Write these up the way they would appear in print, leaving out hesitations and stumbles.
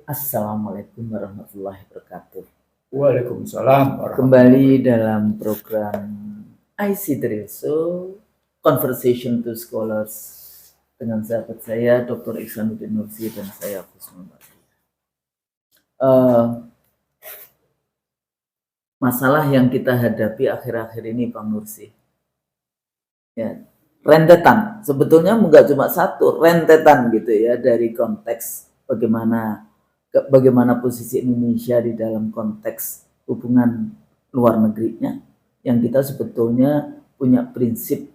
Assalamualaikum warahmatullahi wabarakatuh. Waalaikumsalam warahmatullahi Kembali dalam program IC Trilso Conversation to Scholars dengan sahabat saya Dr. Ihsanuddin Nursi dan saya Kusnul Bakri. Masalah yang kita hadapi akhir-akhir ini Pak Nursi, ya, rentetan. Sebetulnya enggak cuma satu, rentetan gitu ya, dari konteks bagaimana posisi Indonesia di dalam konteks hubungan luar negerinya, yang kita sebetulnya punya prinsip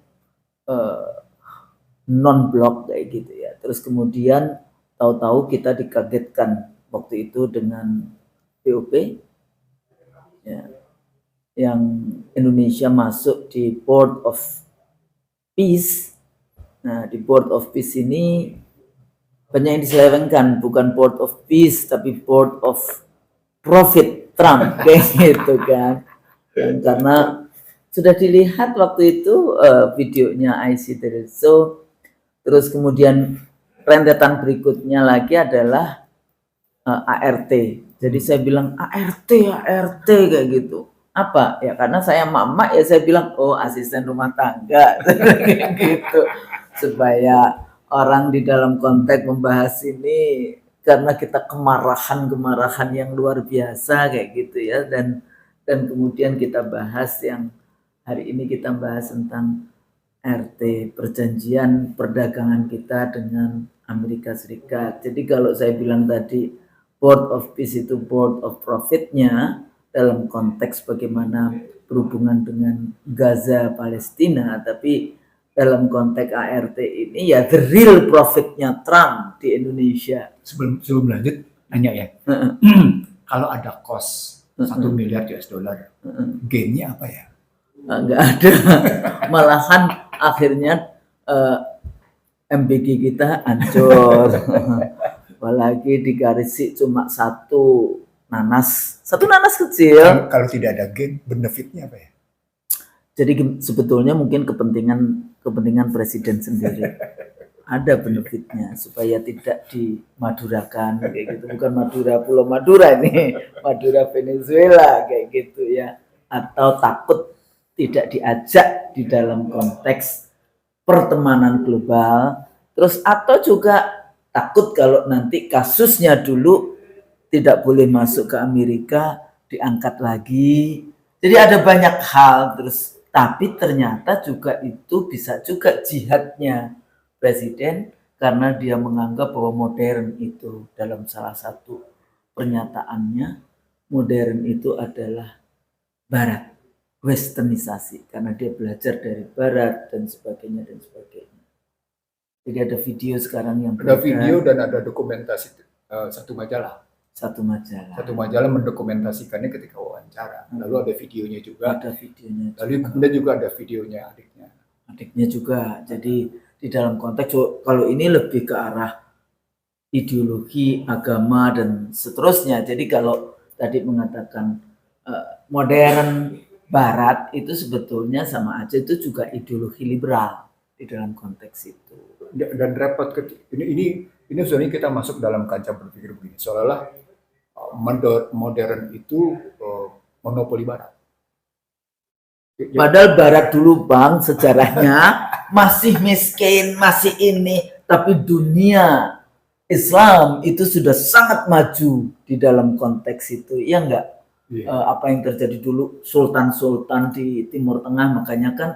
non-blok kayak gitu ya. Terus kemudian tahu-tahu kita dikagetkan waktu itu dengan BOP ya, yang Indonesia masuk di Board of Peace. Nah, di Board of Peace ini banyak yang diselewengkan, bukan Board of Peace tapi Board of Profit Trump kayak gitu kan. Dan karena sudah dilihat waktu itu videonya IC Trilso. Terus kemudian rentetan berikutnya lagi adalah ART. Jadi saya bilang ART kayak gitu. Apa? Ya karena saya emak-emak ya saya bilang asisten rumah tangga gitu. Supaya orang di dalam konteks membahas ini, karena kita kemarahan yang luar biasa kayak gitu ya, dan kemudian kita bahas yang hari ini kita bahas tentang RT, perjanjian perdagangan kita dengan Amerika Serikat. Jadi kalau saya bilang tadi Board of Peace itu Board of Profit-nya dalam konteks bagaimana berhubungan dengan Gaza, Palestina, tapi dalam konteks ART ini ya the real profitnya Trump di Indonesia. Sebelum lanjut, nanya ya. Kalau ada cost 1 miliar US dollar, gain-nya apa ya? Enggak ada. Malahan akhirnya MBG kita hancur. Apalagi digarisi cuma satu nanas kecil. Kalau tidak ada gain, benefitnya apa ya? Jadi sebetulnya mungkin kepentingan presiden sendiri. Ada benefitnya supaya tidak dimadurakan kayak gitu. Bukan Madura, Pulau Madura ini, Madura Venezuela kayak gitu ya. Atau takut tidak diajak di dalam konteks pertemanan global. Terus atau juga takut kalau nanti kasusnya dulu tidak boleh masuk ke Amerika, diangkat lagi. Jadi ada banyak hal. Terus tapi ternyata juga itu bisa juga jihadnya presiden, karena dia menganggap bahwa modern itu, dalam salah satu pernyataannya, modern itu adalah barat, westernisasi, karena dia belajar dari barat dan sebagainya. Jadi ada video sekarang yang ada video dan ada dokumentasi satu majalah mendokumentasikannya ketika wawancara. Lalu ada videonya juga. Lalu kemudian juga ada videonya adiknya juga. Jadi di dalam konteks kalau ini lebih ke arah ideologi, agama dan seterusnya. Jadi kalau tadi mengatakan modern barat itu sebetulnya sama aja, itu juga ideologi liberal di dalam konteks itu. Dan repot ini sebenarnya kita masuk dalam kancah berpikir begini, seolah-olah modern itu monopoli barat. Padahal barat dulu Bang, sejarahnya masih miskin, masih ini, tapi dunia Islam itu sudah sangat maju di dalam konteks itu, ya enggak? Apa yang terjadi dulu sultan-sultan di Timur Tengah, makanya kan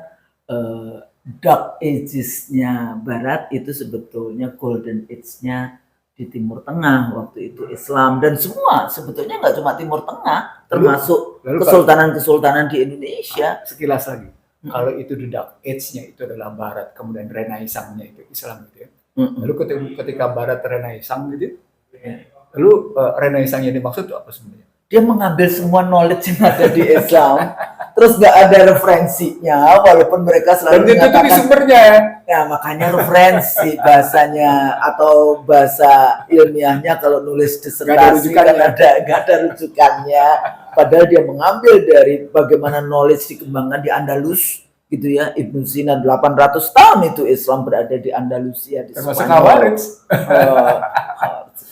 dark ages-nya Barat itu sebetulnya golden age-nya di Timur Tengah waktu itu Islam, dan semua sebetulnya nggak cuma Timur Tengah, termasuk kesultanan-kesultanan di Indonesia. Sekilas lagi, kalau itu di dark age-nya itu adalah Barat, kemudian Renaissance-nya itu Islam gitu ya. Lalu ketika Barat Renaissance gitu, lalu Renaissance yang dimaksud itu apa sebenarnya? Dia mengambil semua knowledge yang ada di Islam, terus nggak ada referensinya, walaupun mereka selalu mengatakan itu sumbernya. Ya makanya referensi bahasanya atau bahasa ilmiahnya kalau nulis disertasi kan nggak ada rujukannya. Padahal dia mengambil dari bagaimana knowledge dikembangkan di Andalus gitu ya. Ibnu Sina 800 tahun itu Islam berada di Andalusia, di termasuk Khawarij.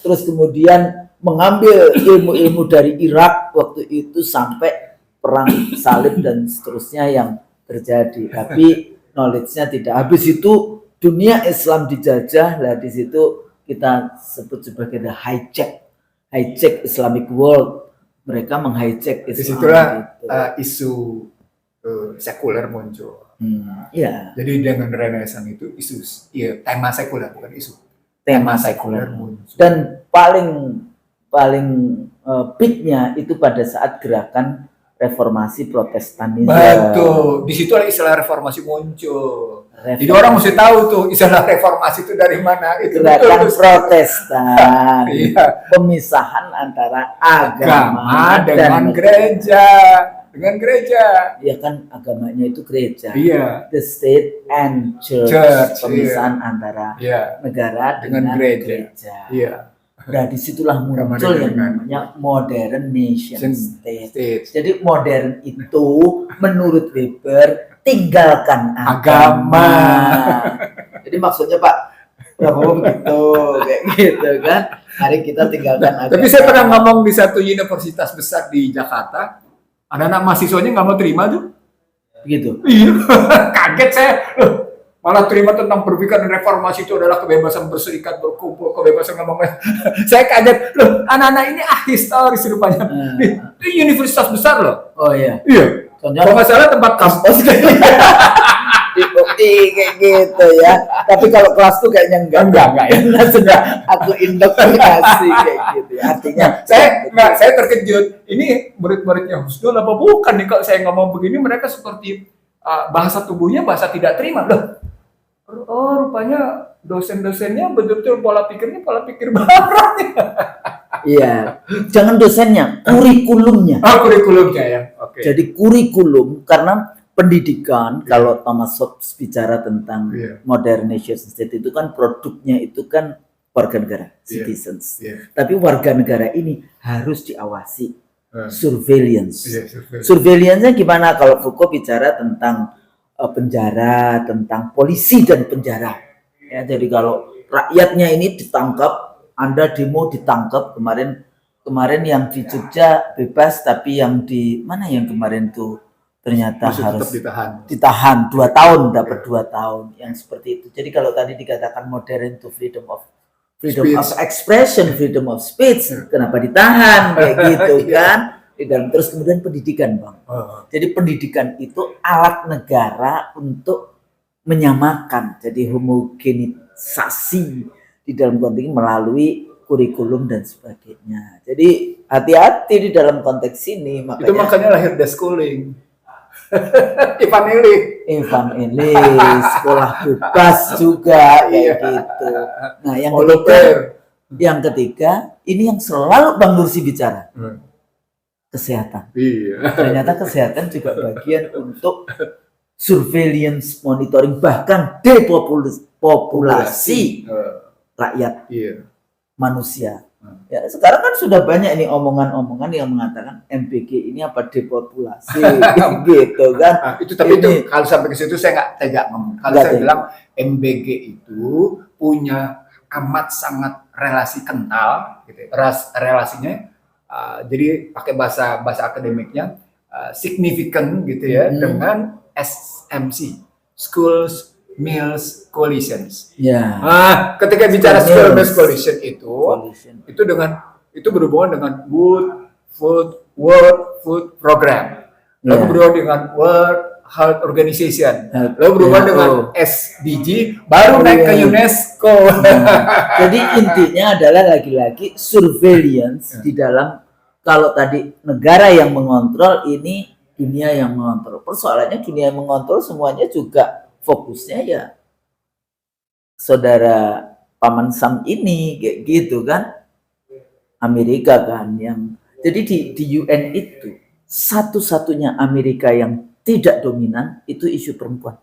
Terus kemudian mengambil ilmu-ilmu dari Irak waktu itu sampai perang salib dan seterusnya yang terjadi. Tapi knowledge-nya tidak. Habis itu dunia Islam dijajah, lah di situ kita sebut sebagai the hijack Islamic world. Mereka menghijack Islam. Disitulah isu sekuler muncul. Iya. Jadi dengan Renaissance itu isu, tema sekuler bukan isu. Tema sekuler muncul. Dan paling peaknya itu pada saat gerakan reformasi Protestanisme. Betul, di situ istilah reformasi muncul. Jadi orang mesti tahu tuh istilah reformasi itu dari mana. Itu gerakan Protestan. Iya. Pemisahan antara agama dengan gereja. Dengan gereja. Ya kan agamanya itu gereja. Iya. The state and church. Pemisahan antara negara dengan gereja. Iya. Nah disitulah muncul yang namanya modern nation state. Jadi modern itu menurut Weber tinggalkan agama. Jadi maksudnya Pak Prabowo begitu kayak gitu kan. Mari kita tinggalkan agama. Tapi saya pernah ngomong di satu universitas besar di Jakarta, ada anak mahasiswanya nggak mau terima tuh. Begitu. Iya, kaget saya. Malah terima tentang berpikir reformasi itu adalah kebebasan berserikat, berkumpul, kebebasan ngomong. Saya kaget, loh anak-anak ini historis rupanya. Itu universitas besar loh. Oh iya. Iya. Contohnya kalau nggak salah tempat kampus kayak gitu ya. Tapi kalau kelas tuh kayaknya enggak ya. Nah, sudah aku indoktrinasi kayak gitu. Artinya saya terkejut. Ini murid-muridnya Husnul apa bukan nih kalau saya ngomong begini mereka seperti bahasa tubuhnya bahasa tidak terima loh. Oh, rupanya dosen-dosennya betul-betul pola pikirnya pola pikir barat. Iya, jangan dosennya, kurikulumnya. Kurikulumnya ya. Oke. Jadi kurikulum karena pendidikan kalau Thomas Hobbes bicara tentang modern nation state itu kan produknya itu kan warga negara, citizens. Tapi warga negara ini harus diawasi, surveillance. Surveillance-nya gimana kalau Foucault bicara tentang penjara, tentang polisi dan penjara. Ya, jadi kalau rakyatnya ini ditangkap, Anda demo ditangkap, kemarin yang di Jogja bebas, tapi yang di mana yang kemarin tuh ternyata harus ditahan 2 tahun, dapat 2 tahun, yang seperti itu. Jadi kalau tadi dikatakan modern to freedom of expression, freedom of speech, kenapa ditahan kayak gitu kan? Dan terus kemudian pendidikan Bang. Jadi pendidikan itu alat negara untuk menyamakan, jadi homogenisasi di dalam konteks melalui kurikulum dan sebagainya. Jadi hati-hati di dalam konteks ini. Makanya lahir deschooling. Ivan Illich, sekolah bebas juga kayak gitu. Nah yang ketiga ini yang selalu Bang Nursi bicara. Kesehatan. Ternyata kesehatan juga bagian untuk surveillance, monitoring, bahkan depopulasi rakyat manusia. Ya, sekarang kan sudah banyak ini omongan-omongan yang mengatakan MBG ini apa depopulasi gitu kan. Tapi itu kalau sampai ke situ saya nggak tega ngomong. Kalau saya bilang MBG itu punya amat sangat relasi kental, gitu. Relasinya jadi pakai bahasa akademiknya significant gitu ya dengan SMC, Schools Meals Coalitions. Ya. Ketika bicara School Meals Coalition itu berhubungan dengan World Food Program, lalu berhubungan dengan World Health Organization, lalu berhubungan dengan SDG, baru naik ke UNESCO. Jadi intinya adalah lagi-lagi surveillance di dalam. Kalau tadi negara yang mengontrol, ini dunia yang mengontrol. Persoalannya dunia yang mengontrol semuanya juga fokusnya ya saudara Paman Sam ini kayak gitu kan, Amerika kan yang jadi di UN itu satu-satunya Amerika yang tidak dominan itu isu perempuan.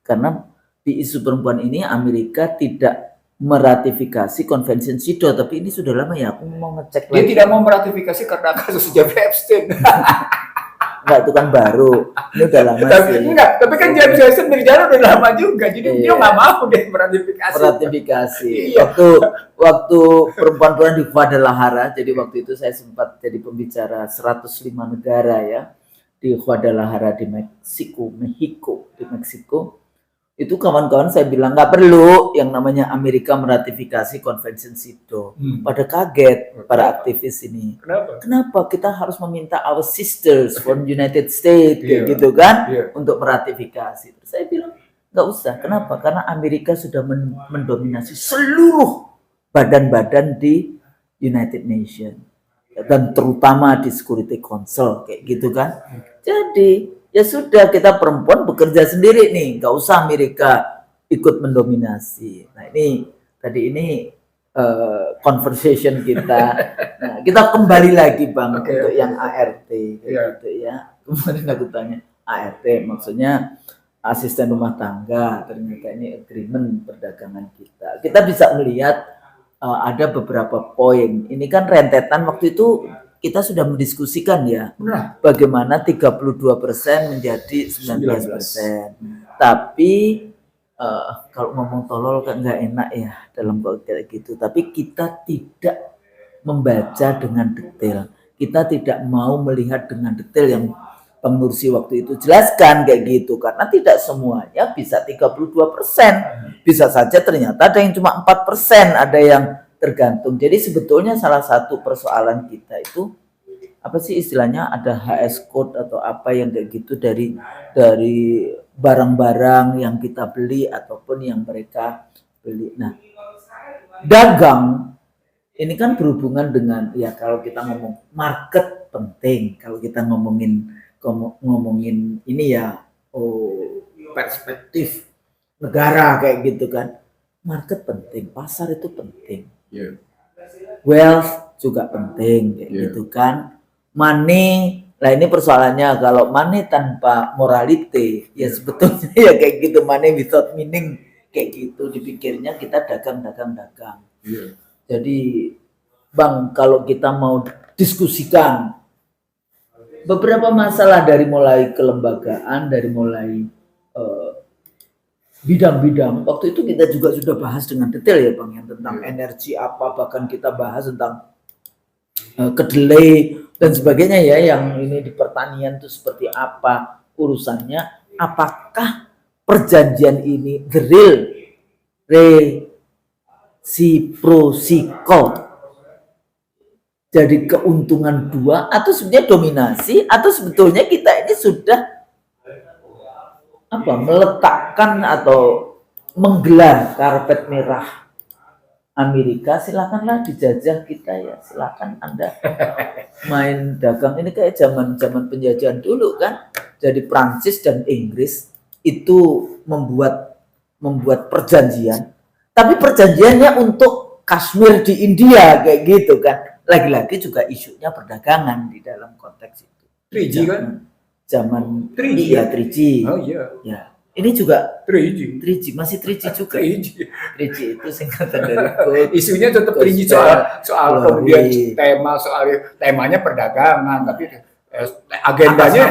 Karena di isu perempuan ini Amerika tidak meratifikasi konvensi CEDAW, tapi ini sudah lama ya, aku mau ngecek lagi. Dia tidak mau meratifikasi karena kasus Jeffrey Epstein. Enggak, itu kan baru. Ini udah lama sih. Tapi kan James Wilson berjalan udah lama juga, jadi dia nggak mau deh meratifikasi. Iya. Waktu perempuan-perempuan di Guadalajara, jadi waktu itu saya sempat jadi pembicara 105 negara ya di Guadalajara di Meksiko. Itu kawan-kawan saya bilang nggak perlu yang namanya Amerika meratifikasi konvensi CEDAW. Pada kaget para aktivis ini. Kenapa kita harus meminta our sisters from United States kayak gitu kan untuk meratifikasi? Terus saya bilang nggak usah. Kenapa? Karena Amerika sudah mendominasi seluruh badan-badan di United Nations dan terutama di Security Council kayak gitu kan. Jadi ya sudah, kita perempuan bekerja sendiri nih, nggak usah Amerika ikut mendominasi. Nah ini conversation kita. Nah, kita kembali lagi Bang untuk yang ART gitu ya. Kemarin aku tanya ART maksudnya asisten rumah tangga, ternyata ini agreement perdagangan kita. Kita bisa melihat ada beberapa poin. Ini kan rentetan waktu itu kita sudah mendiskusikan ya, bagaimana 32% menjadi 19%. Tapi kalau ngomong tolol kan nggak enak ya dalam kayak gitu. Tapi kita tidak membaca dengan detail. Kita tidak mau melihat dengan detail yang Bang Nursi waktu itu jelaskan kayak gitu. Karena tidak semuanya bisa 32%. Bisa saja ternyata ada yang cuma 4%, ada yang tergantung. Jadi sebetulnya salah satu persoalan kita itu apa sih istilahnya, ada HS code atau apa yang kayak gitu dari barang-barang yang kita beli ataupun yang mereka beli. Nah, dagang ini kan berhubungan dengan ya kalau kita ngomong market penting, kalau kita ngomongin ini ya perspektif negara kayak gitu kan. Market penting, pasar itu penting. Wealth juga penting kayak gitu kan. Money, lah ini persoalannya kalau money tanpa morality ya sebetulnya ya kayak gitu, money without meaning kayak gitu, dipikirnya kita dagang. Jadi Bang, kalau kita mau diskusikan beberapa masalah dari mulai kelembagaan, dari mulai bidang-bidang, waktu itu kita juga sudah bahas dengan detail ya Bang, yang tentang energi apa, bahkan kita bahas tentang kedelai dan sebagainya ya, yang ini di pertanian itu seperti apa urusannya, apakah perjanjian ini the real reciprocal, jadi keuntungan dua, atau sebenarnya dominasi, atau sebetulnya kita ini sudah meletakkan atau menggelar karpet merah Amerika, silakanlah dijajah kita ya, silakan Anda main dagang. Ini kayak zaman penjajahan dulu kan. Jadi Prancis dan Inggris itu membuat perjanjian, tapi perjanjiannya untuk Kashmir di India kayak gitu kan. Lagi-lagi juga isunya perdagangan di dalam konteks itu. 3G kan? Zaman 3G. Iya 3G. Oh iya. Ya. Ini juga 3G, masih 3G juga. 3G itu singkatan dari code. Isunya tetap 3G, soal kemudian temanya perdagangan, tapi agendanya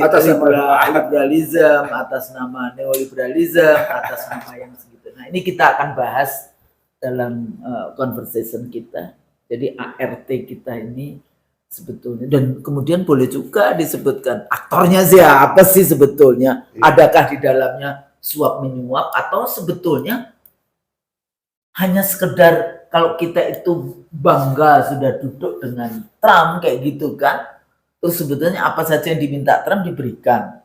atas nama liberalisme, atas nama neoliberalisme, atas nama yang segitu. Nah, ini kita akan bahas dalam conversation kita. Jadi ART kita ini sebetulnya, dan kemudian boleh juga disebutkan aktornya siapa sih sebetulnya, adakah di dalamnya suap menyuap, atau sebetulnya hanya sekedar kalau kita itu bangga sudah duduk dengan Trump kayak gitu kan, terus sebetulnya apa saja yang diminta Trump diberikan.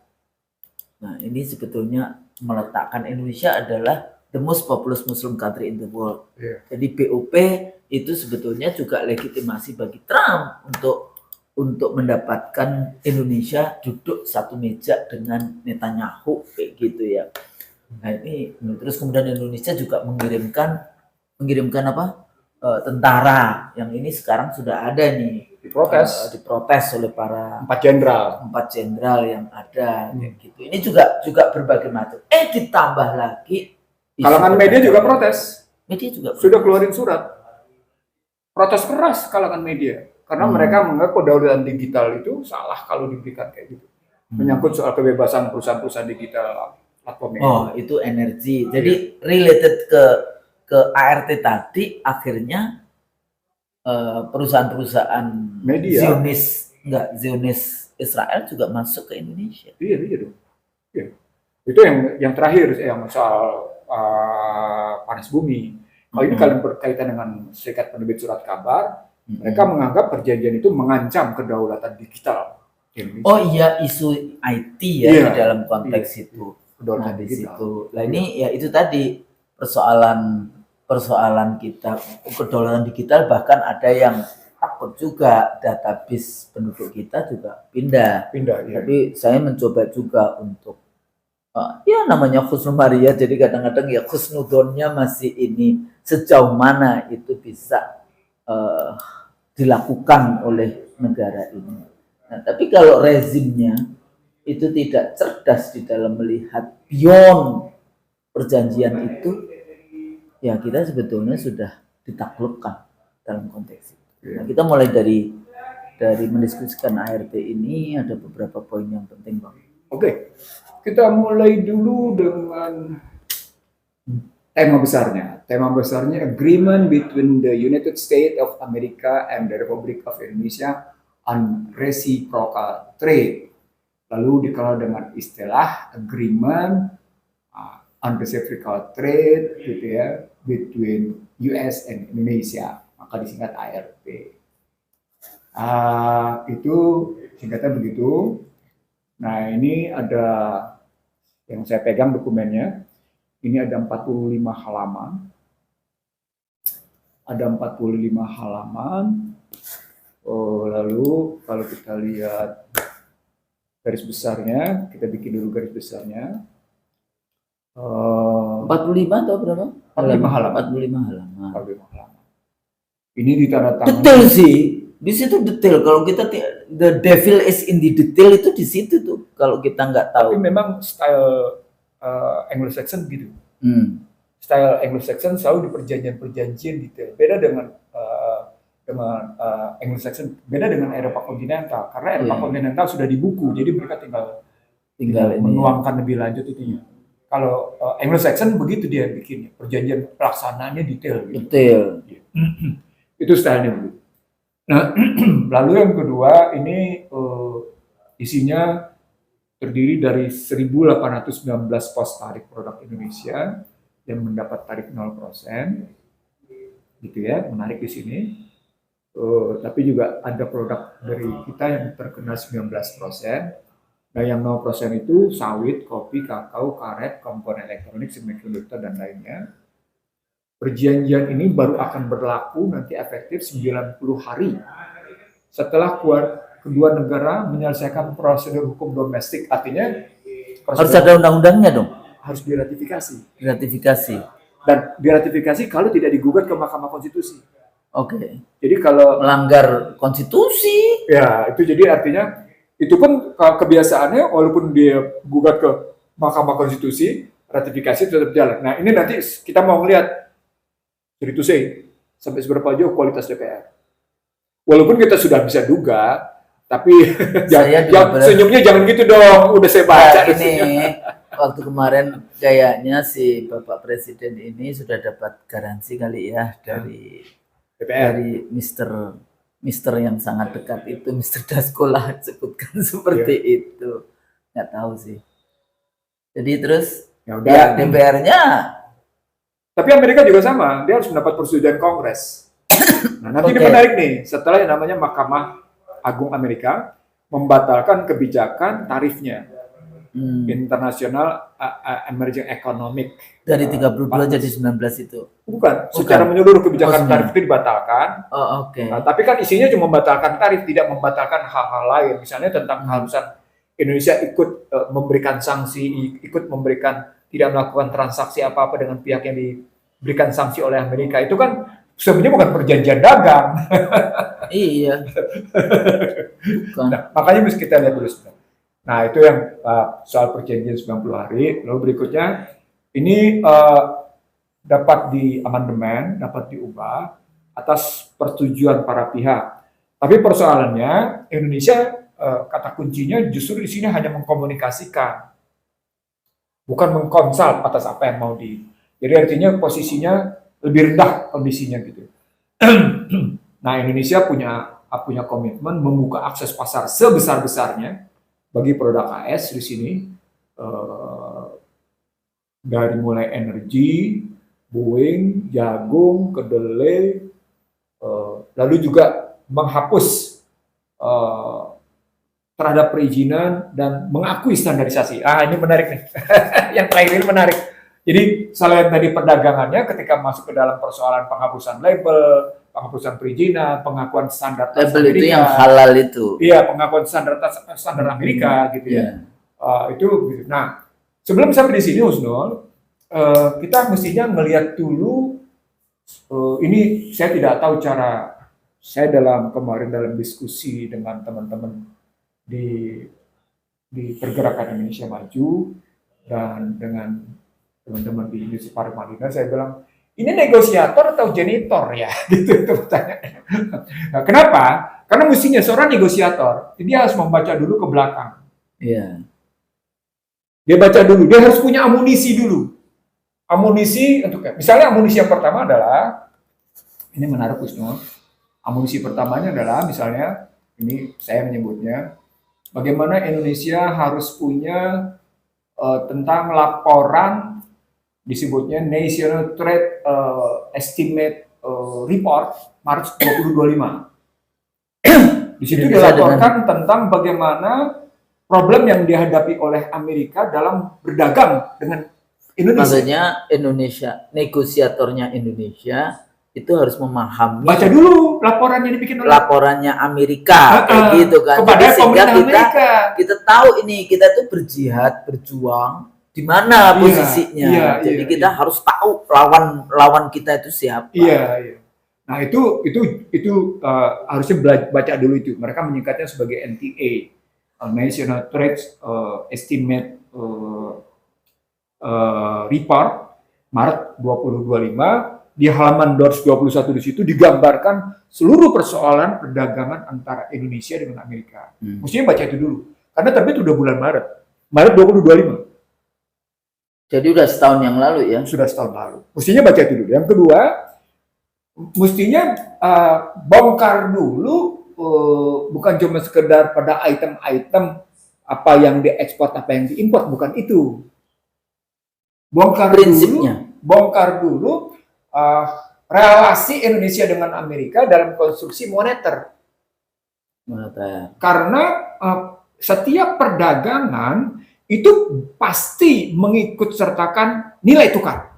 Nah ini sebetulnya meletakkan Indonesia adalah the most populous Muslim country in the world. Jadi BOP itu sebetulnya juga legitimasi bagi Trump untuk mendapatkan Indonesia duduk satu meja dengan Netanyahu kayak gitu ya. Nah ini terus kemudian Indonesia juga mengirimkan tentara yang ini sekarang sudah ada nih diprotes oleh para 4 jenderal yang ada kayak gitu. Ini juga berbagai macam. Ditambah lagi kalangan media juga protes. Media juga sudah keluarin surat protes keras kalangan media. Karena mereka menganggap kedaulatan digital itu salah kalau diberikan kayak gitu. Menyangkut soal kebebasan perusahaan-perusahaan digital platform ini. Oh, itu energi. Jadi related ke ART tadi, akhirnya perusahaan-perusahaan Media. Zionis Israel juga masuk ke Indonesia. Iya dong. Iya. Itu yang terakhir yang soal panas bumi. Kalau ini kalian berkaitan dengan Serikat Penerbit Surat Kabar, mereka menganggap perjanjian itu mengancam kedaulatan digital Indonesia. Oh iya, isu IT ya di dalam konteks itu. Kedaulatan di digital. situ. Nah ini ya itu tadi persoalan kita kedaulatan digital, bahkan ada yang takut juga database penduduk kita juga pindah. Ya. Tapi saya mencoba juga untuk ya namanya husnumaria, jadi kadang-kadang ya husnudonnya masih ini sejauh mana itu bisa dilakukan oleh negara ini. Nah, tapi kalau rezimnya itu tidak cerdas di dalam melihat beyond perjanjian itu, ya kita sebetulnya sudah ditaklukkan dalam konteks itu. Nah, kita mulai dari mendiskusikan ART ini ada beberapa poin yang penting, Bang. Oke, kita mulai dulu dengan tema besarnya. Tema besarnya agreement between the United States of America and the Republic of Indonesia on reciprocal trade. Lalu dikenal dengan istilah agreement on reciprocal trade, gitu ya, between US and Indonesia, maka disingkat ART. Itu singkatnya begitu. Nah, ini ada yang saya pegang dokumennya. Ini ada 45 halaman. Ada 45 halaman. Lalu kalau kita lihat garis besarnya, kita bikin dulu garis besarnya. 45 atau berapa? 45 halaman. 45 halaman. Ini ditandatangani. Detail sih. Di situ detail. Kalau kita the devil is in the detail, itu di situ tuh. Kalau kita nggak tahu. Tapi memang style Anglo-Saxon gitu. Style Anglo-Saxon selalu di perjanjian detail. Beda dengan Anglo-Saxon, beda dengan Eropa kontinental. Karena Eropa kontinental sudah di buku, jadi mereka tinggal menuangkan lebih lanjut itunya. Kalau Anglo-Saxon begitu dia bikinnya, perjanjian pelaksanaannya detail. Gitu. Detail. Itu stylenya begitu. Nah, lalu yang kedua ini isinya terdiri dari 1.819 pos tarik produk Indonesia yang mendapat tarif 0%, gitu ya, menarik di sini. Tapi juga ada produk dari kita yang terkena 19%. Nah, yang 0% itu sawit, kopi, kakao, karet, komponen elektronik, semikonduktor, dan lainnya. Perjanjian ini baru akan berlaku nanti efektif 90 hari setelah kedua negara menyelesaikan prosedur hukum domestik. Artinya harus ada undang-undangnya dong. Harus diratifikasi. Dan diratifikasi kalau tidak digugat ke Mahkamah Konstitusi. Oke. Jadi kalau melanggar konstitusi, ya itu jadi artinya itu pun kebiasaannya walaupun dia gugat ke Mahkamah Konstitusi, ratifikasi tetap jalan. Nah, ini nanti kita mau ngelihat to say, sampai seberapa jauh kualitas DPR. Walaupun kita sudah bisa duga, tapi senyumnya jangan gitu dong. Udah saya baca ini. Waktu kemarin kayaknya si Bapak Presiden ini sudah dapat garansi kali ya dari DPR, dari Mister yang sangat dekat itu, Mister Daskola sebutkan seperti itu. Nggak tahu sih. Jadi terus ya DPR-nya. Tapi Amerika juga sama, dia harus mendapat persetujuan Kongres. Nah, nanti ini menarik nih, setelah yang namanya Mahkamah Agung Amerika membatalkan kebijakan tarifnya internasional emerging economic dari 32 jadi 19 itu. Bukan, secara menyeluruh kebijakan tarif itu dibatalkan. Nah, tapi kan isinya cuma membatalkan tarif, tidak membatalkan hal-hal lain. Misalnya tentang keharusan Indonesia ikut memberikan sanksi, ikut memberikan tidak melakukan transaksi apa-apa dengan pihak yang diberikan sanksi oleh Amerika. Itu kan sebenarnya bukan perjanjian dagang. Iya. Nah, makanya mesti kita lihat dulu sebentar. Nah, itu yang soal perjanjian 90 hari. Lalu berikutnya, ini dapat diamandemen, dapat diubah atas persetujuan para pihak. Tapi persoalannya Indonesia kata kuncinya justru di sini hanya mengkomunikasikan, bukan mengkonsult atas apa yang mau di. Jadi artinya posisinya lebih rendah kondisinya gitu. Nah, Indonesia punya komitmen membuka akses pasar sebesar-besarnya bagi produk AS di sini, dari mulai energi, Boeing, jagung, kedelai, lalu juga menghapus terhadap perizinan dan mengakui standarisasi. Ini menarik nih. Yang terakhir ini menarik. Jadi selain tadi perdagangannya, ketika masuk ke dalam persoalan penghapusan label, penghapusan perizinan, pengakuan standar label Amerika, itu yang halal itu. Iya, pengakuan standar Amerika gitu ya. Itu. Nah, sebelum sampai di sini, Husnul, kita mestinya melihat dulu. Ini saya tidak tahu cara. Saya kemarin dalam diskusi dengan teman-teman di Pergerakan Indonesia Maju dan dengan teman-teman di Industri Parmadina, saya bilang, ini negosiator atau janitor ya? Gitu pertanyaannya. Nah, kenapa? Karena mestinya seorang negosiator, dia harus membaca dulu ke belakang. Iya. Dia baca dulu, dia harus punya amunisi dulu. Amunisi misalnya amunisi yang pertama adalah, ini menarik Husnul, amunisi pertamanya adalah misalnya, ini saya menyebutnya, bagaimana Indonesia harus punya tentang laporan, disebutnya National Trade Estimate Report Maret 2025. Di situ dilaporkan tentang bagaimana problem yang dihadapi oleh Amerika dalam berdagang dengan Indonesia. Maksudnya Indonesia, negosiatornya Indonesia itu harus memahami. Baca dulu laporan yang dibikin oleh laporannya Amerika, kayak gitu kan. Kepada pemerintah kita tahu ini, kita tuh berjihad, berjuang di mana posisinya. Jadi kita harus tahu lawan kita itu siapa. Iya. Nah, itu harusnya baca dulu itu. Mereka menyingkatnya sebagai NTA, National Trade Estimate Report Maret 2025. Di halaman 221 di situ digambarkan seluruh persoalan perdagangan antara Indonesia dengan Amerika. Mestinya baca itu dulu. Karena terbit udah bulan Maret 2025. Jadi udah setahun yang lalu ya? Sudah setahun lalu. Mestinya baca itu dulu. Yang kedua, mestinya bongkar dulu, bukan cuma sekedar pada item-item apa yang diekspor, apa yang diimpor, bukan itu. Bongkar dulu relasi Indonesia dengan Amerika dalam konstruksi moneter. Karena setiap perdagangan itu pasti mengikut sertakan nilai tukar.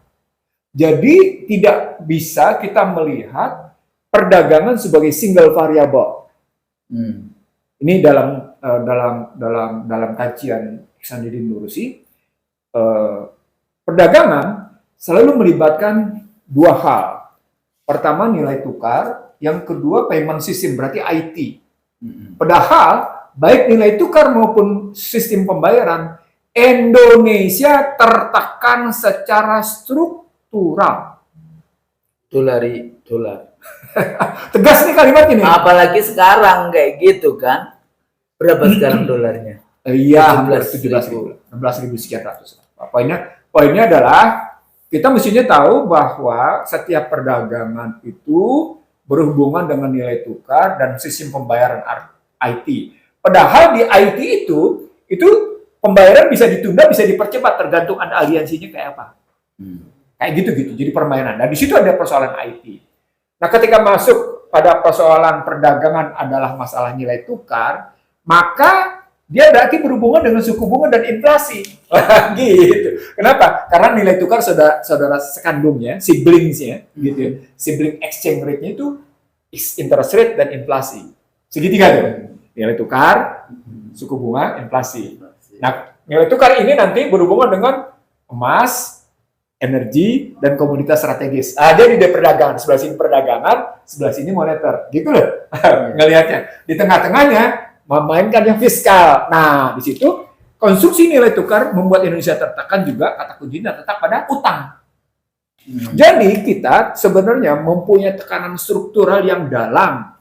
Jadi tidak bisa kita melihat perdagangan sebagai single variable. Ini dalam kajian Ihsanuddin Nursi, perdagangan selalu melibatkan dua hal. Pertama nilai tukar, yang kedua payment system, berarti IT. Padahal baik nilai tukar maupun sistem pembayaran Indonesia tertekan secara struktural. Dolar. Tegas nih kalimat ini. Apalagi sekarang kayak gitu kan. Berapa sekarang dolarnya? Iya, 16.000 sekian ratus. Poinnya adalah kita mestinya tahu bahwa setiap perdagangan itu berhubungan dengan nilai tukar dan sistem pembayaran IT. Padahal di IT itu pembayaran bisa ditunda, bisa dipercepat tergantung ada aliansinya kayak apa. Kayak gitu. Jadi permainan. Nah, di situ ada persoalan IT. Nah, ketika masuk pada persoalan perdagangan adalah masalah nilai tukar, maka dia berarti berhubungan dengan suku bunga dan inflasi. Gitu. Kenapa? Karena nilai tukar saudara sekandungnya, siblingsnya, gitu. Sibling exchange rate-nya itu interest rate dan inflasi. Segitiga tuh. Nilai tukar, suku bunga, inflasi. Nah, nilai tukar ini nanti berhubungan dengan emas, energi, dan komoditas strategis. Jadi dia perdagangan. Sebelah sini perdagangan, sebelah sini moneter. Gitu loh. Ngelihatnya. Di tengah-tengahnya memainkan yang fiskal. Nah, di situ konstruksi nilai tukar membuat Indonesia tertekan juga, kata kuncinya terletak pada utang. Jadi kita sebenarnya mempunyai tekanan struktural yang dalam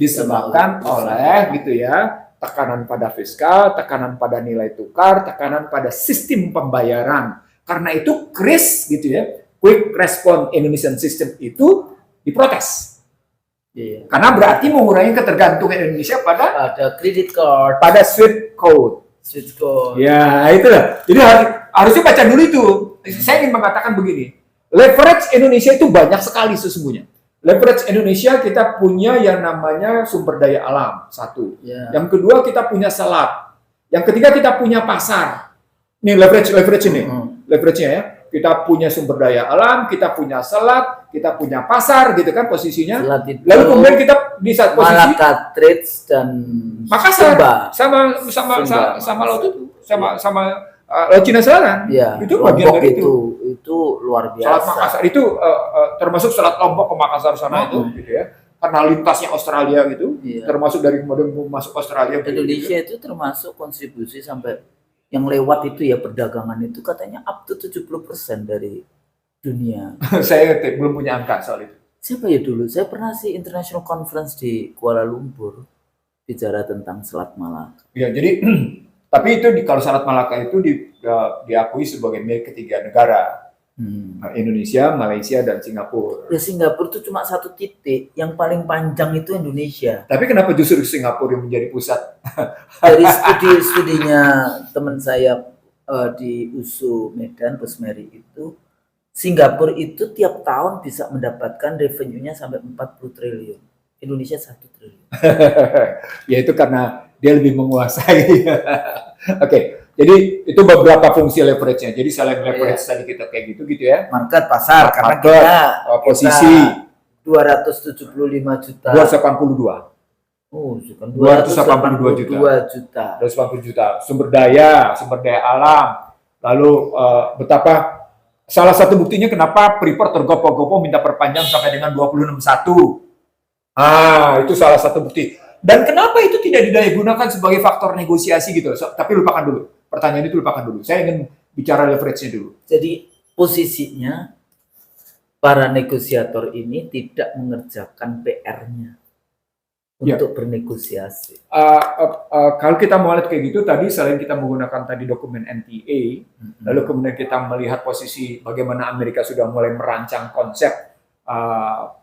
disebabkan oleh gitu ya, tekanan pada fiskal, tekanan pada nilai tukar, tekanan pada sistem pembayaran. Karena itu KRIS gitu ya, Quick Response Indonesian System itu diprotes. Iya. Karena berarti mengurangi ketergantungan Indonesia pada credit card, pada SWIFT code. switch code. Ya, itulah. Jadi harusnya baca dulu itu. Saya ingin mengatakan begini. Leverage Indonesia itu banyak sekali sesungguhnya. Leverage Indonesia kita punya yang namanya sumber daya alam, satu. Ya. Yang kedua kita punya selat. Yang ketiga kita punya pasar. Ini leverage ini. Leverage-nya ya. Kita punya sumber daya alam, kita punya selat, kita punya pasar gitu kan posisinya. Lalu kemudian kita di saat posisi Malaka Trades dan Makassar Sumba. sama laut itu, sama Laut Cina Selatan. Ya, Itu bagian Lombok dari itu luar biasa. Selat Makassar itu termasuk Selat Lombok ke Makassar sana itu gitu ya. Karena lintasnya Australia gitu, termasuk dari kemudian masuk Australia. Indonesia itu termasuk kontribusi sampai yang lewat itu ya perdagangan itu katanya up to 70% dari dunia. Saya belum punya angka soal itu. Siapa ya dulu? Saya pernah sih international conference di Kuala Lumpur bicara tentang Selat Malaka. Ya, jadi tapi itu kalau Selat Malaka itu diakui sebagai milik ketiga negara. Indonesia, Malaysia, dan Singapura. Ya Singapura itu cuma satu titik, yang paling panjang itu Indonesia. Tapi kenapa justru Singapura yang menjadi pusat? Dari studinya teman saya di USU Medan, Pusmeri itu, Singapura itu tiap tahun bisa mendapatkan revenue-nya sampai 40 triliun. Indonesia 1 triliun. Ya itu karena dia lebih menguasai. Oke. Jadi itu beberapa fungsi leverage-nya. Jadi selain leverage tadi kita kayak gitu ya. Market pasar karena market, kita posisi 275 juta. 282. Oh, bukan 282 juta. 280 juta. Sumber daya alam. Lalu betapa salah satu buktinya kenapa Freeport tergopoh-gopoh minta perpanjang sampai dengan 2061. Itu salah satu bukti. Dan kenapa itu tidak didaya gunakan sebagai faktor negosiasi gitu? Tapi lupakan dulu. Pertanyaan itu lupakan dulu. Saya ingin bicara leverage-nya dulu. Jadi posisinya para negosiator ini tidak mengerjakan PR-nya untuk bernegosiasi. Kalau kita mau lihat kayak gitu, tadi selain kita menggunakan tadi dokumen NTA, lalu kemudian kita melihat posisi bagaimana Amerika sudah mulai merancang konsep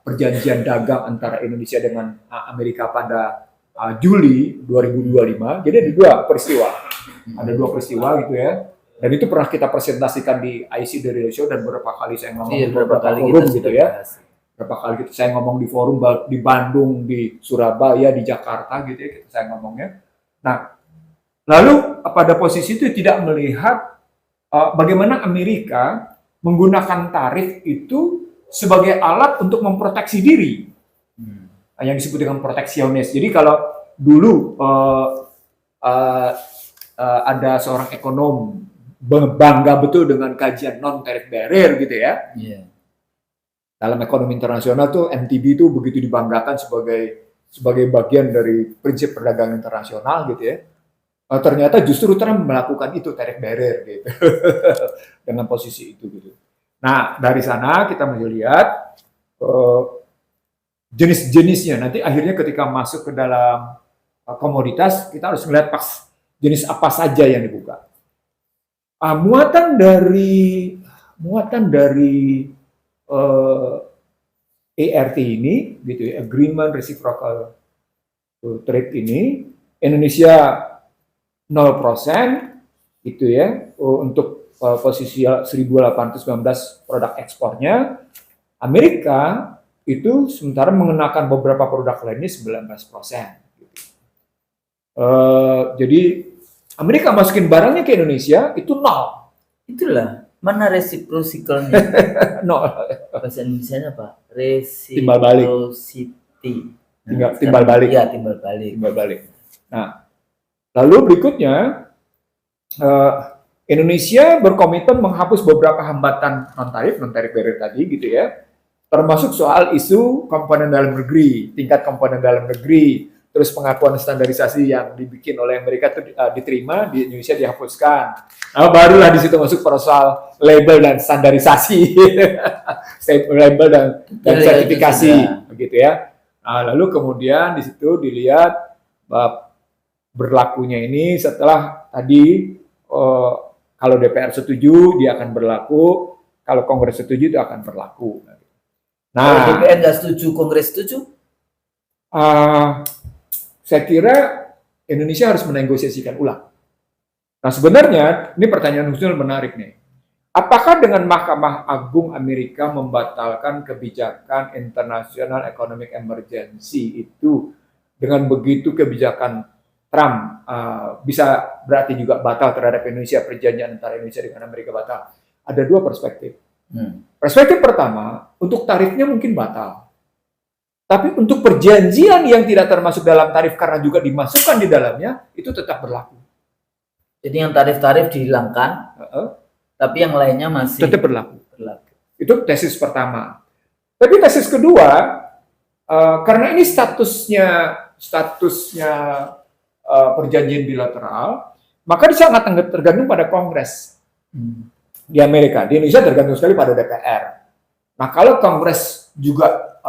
perjanjian dagang antara Indonesia dengan Amerika pada Juli 2025. Jadi ada dua peristiwa. Ada dua peristiwa gitu ya. Dan itu pernah kita presentasikan di IC The Real Show dan beberapa kali saya ngomong di beberapa forum gitu ya. Berapa kali gitu saya ngomong di forum di Bandung, di Surabaya, di Jakarta gitu ya saya ngomongnya. Nah, lalu pada posisi itu tidak melihat bagaimana Amerika menggunakan tarif itu sebagai alat untuk memproteksi diri. Yang disebut dengan proteksionis. Jadi kalau dulu ada seorang ekonom bangga betul dengan kajian non-tariff barrier gitu ya. Dalam ekonomi internasional tuh MTB itu begitu dibanggakan sebagai bagian dari prinsip perdagangan internasional gitu ya. Ternyata justru Trump melakukan itu tariff barrier gitu. Dengan posisi itu gitu. Nah, dari sana kita melihat jenis-jenisnya. Nanti akhirnya ketika masuk ke dalam komoditas, kita harus melihat jenis apa saja yang dibuka. Muatan dari ART ini, gitu ya, Agreement Reciprocal Trade ini, Indonesia 0%, gitu ya, untuk posisi 1.819 produk ekspornya. Amerika itu sementara mengenakan beberapa produk lainnya 19%. Jadi Amerika masukin barangnya ke Indonesia itu 0. Itulah mana reciprocity-nya? Nol. Bahasa Indonesia apa? Timbal balik. Timbal balik. Iya, timbal balik. Nah, lalu berikutnya Indonesia berkomitmen menghapus beberapa hambatan non tarif barrier tadi gitu ya. Termasuk soal isu komponen dalam negeri, tingkat komponen dalam negeri, terus pengakuan standarisasi yang dibikin oleh Amerika itu diterima, di Indonesia dihapuskan. Nah, barulah di situ masuk soal label dan standarisasi, label dan sertifikasi, begitu ya. Nah, lalu kemudian di situ dilihat berlakunya ini setelah tadi kalau DPR setuju dia akan berlaku, kalau Kongres setuju itu akan berlaku. Kalau DPR nggak setuju, Kongres setuju? Saya kira Indonesia harus menegosiasikan ulang. Nah sebenarnya ini pertanyaan khusus menarik nih. Apakah dengan Mahkamah Agung Amerika membatalkan kebijakan International Economic Emergency itu, dengan begitu kebijakan Trump bisa berarti juga batal terhadap Indonesia, perjanjian antara Indonesia dengan Amerika batal? Ada dua perspektif. Perspektif pertama, untuk tarifnya mungkin batal. Tapi untuk perjanjian yang tidak termasuk dalam tarif karena juga dimasukkan di dalamnya, itu tetap berlaku. Jadi yang tarif-tarif dihilangkan, tapi yang lainnya masih tetap berlaku. Itu tesis pertama. Tapi tesis kedua, karena ini statusnya perjanjian bilateral, maka dia sangat tergantung pada Kongres di Amerika. Di Indonesia tergantung sekali pada DPR. Nah kalau Kongres juga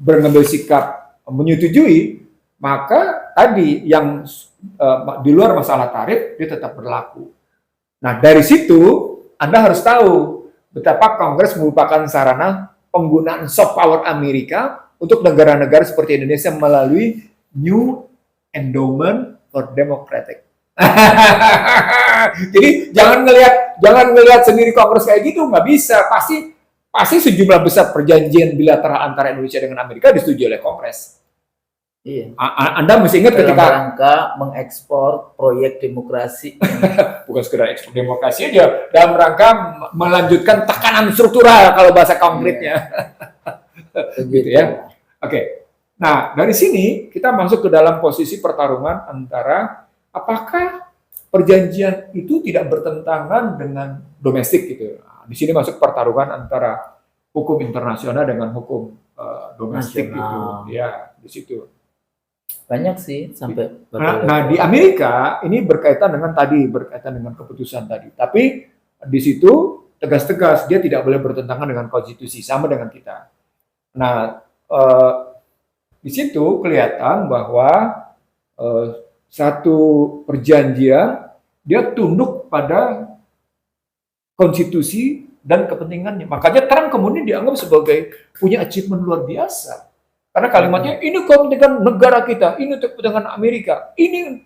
mengambil sikap menyetujui, maka tadi yang di luar masalah tarif dia tetap berlaku. Nah dari situ Anda harus tahu betapa Kongres merupakan sarana penggunaan soft power Amerika untuk negara-negara seperti Indonesia melalui New Endowment for Democratic. Jadi jangan ngelihat sendiri Kongres kayak gitu, nggak bisa. Pasti sejumlah besar perjanjian bilateral antara Indonesia dengan Amerika disetujui oleh Kongres. Iya. Anda mesti ingat ketika rangka mengekspor proyek demokrasi. Bukan sekedar ekspor demokrasi aja, dalam rangka melanjutkan tekanan struktural kalau bahasa konkretnya. Gitu ya. Oke. Nah, dari sini kita masuk ke dalam posisi pertarungan antara apakah perjanjian itu tidak bertentangan dengan domestik gitu. Nah, di sini masuk pertarungan antara hukum internasional dengan hukum domestik gitu. Ya, di situ. Banyak sih sampai. Nah, di Amerika ini berkaitan dengan keputusan tadi. Tapi di situ tegas-tegas dia tidak boleh bertentangan dengan konstitusi, sama dengan kita. Nah, di situ kelihatan bahwa satu perjanjian dia tunduk pada konstitusi dan kepentingannya. Makanya Trump kemudian dianggap sebagai punya achievement luar biasa. Karena kalimatnya ini kepentingan negara kita, ini untuk kepentingan Amerika, ini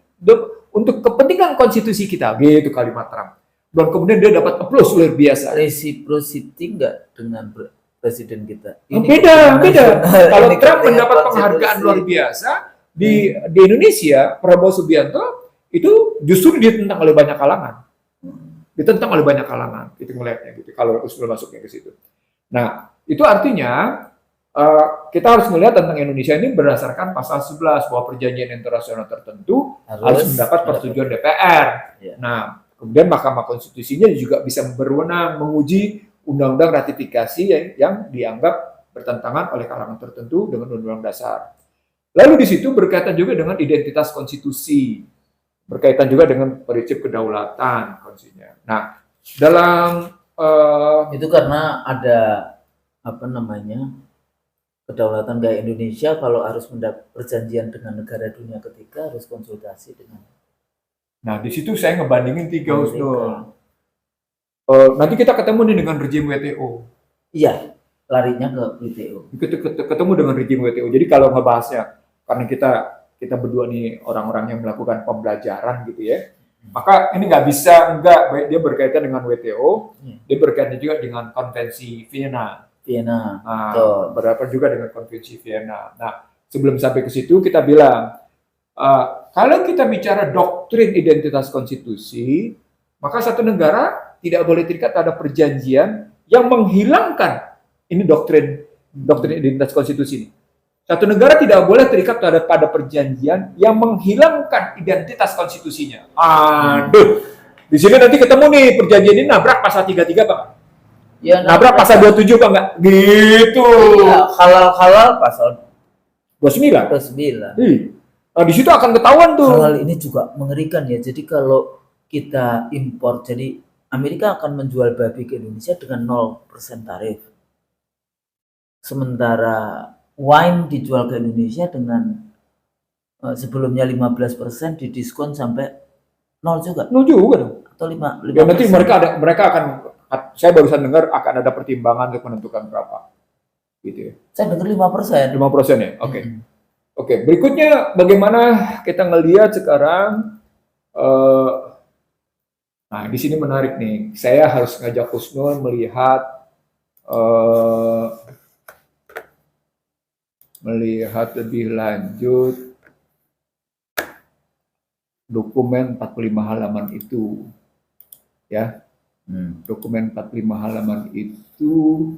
untuk kepentingan konstitusi kita, gitu kalimat Trump. Dan kemudian dia dapat applause luar biasa. Reciprocity enggak dengan presiden kita? Ini beda. Kalau Trump mendapat penghargaan luar biasa di Indonesia, Prabowo Subianto itu justru ditentang oleh banyak kalangan. Itu ngelihatnya gitu. Kalau usul masuknya ke situ. Nah, itu artinya kita harus melihat tentang Indonesia ini berdasarkan pasal 11 bahwa perjanjian internasional tertentu harus mendapat persetujuan DPR. Ya. Nah, kemudian Mahkamah Konstitusinya juga bisa berwenang menguji undang-undang ratifikasi yang dianggap bertentangan oleh kalangan tertentu dengan undang-undang dasar. Lalu di situ berkaitan juga dengan identitas konstitusi, berkaitan juga dengan prinsip kedaulatan konstitusinya. Nah, dalam itu karena ada kedaulatan kayak Indonesia, kalau harus mendapat perjanjian dengan negara dunia ketiga harus konsultasi dengan. Nah, di situ saya ngebandingin 3 usul. Nanti kita ketemu nih dengan rejim WTO. Iya, larinya ke WTO. Ketemu dengan rejim WTO. Jadi kalau ngebahasnya, karena kita berdua nih orang-orang yang melakukan pembelajaran gitu ya, maka ini nggak bisa dia berkaitan dengan WTO, dia berkaitan juga dengan konvensi Vienna. Nah, berapa juga dengan konvensi Vienna. Nah, sebelum sampai ke situ kita bilang, kalau kita bicara doktrin identitas konstitusi, maka satu negara tidak boleh terikat pada perjanjian yang menghilangkan ini doktrin identitas konstitusi ini. Satu negara tidak boleh terikat pada perjanjian yang menghilangkan identitas konstitusinya. Aduh, di sini nanti ketemu nih perjanjian ini nabrak pasal 33 Pak. Ya, nabrak pasal 27 Pak enggak? Gitu. Ya, halal pasal 29. Nah, di situ akan ketahuan tuh. Halal ini juga mengerikan ya. Jadi kalau kita impor, jadi Amerika akan menjual babi ke Indonesia dengan 0% tarif. Sementara wine dijual ke Indonesia dengan sebelumnya 15% didiskon sampai 0 juga. 0 juga dong. Atau 5. Ya nanti mereka akan, saya barusan dengar akan ada pertimbangan untuk menentukan berapa. Gitu ya. Saya dengar 5%. 5% ya? Oke. Oke, berikutnya bagaimana kita ngelihat sekarang, nah di sini menarik nih, saya harus ngajak Husnul melihat lebih lanjut dokumen 45 halaman itu, ya. Dokumen 45 halaman itu,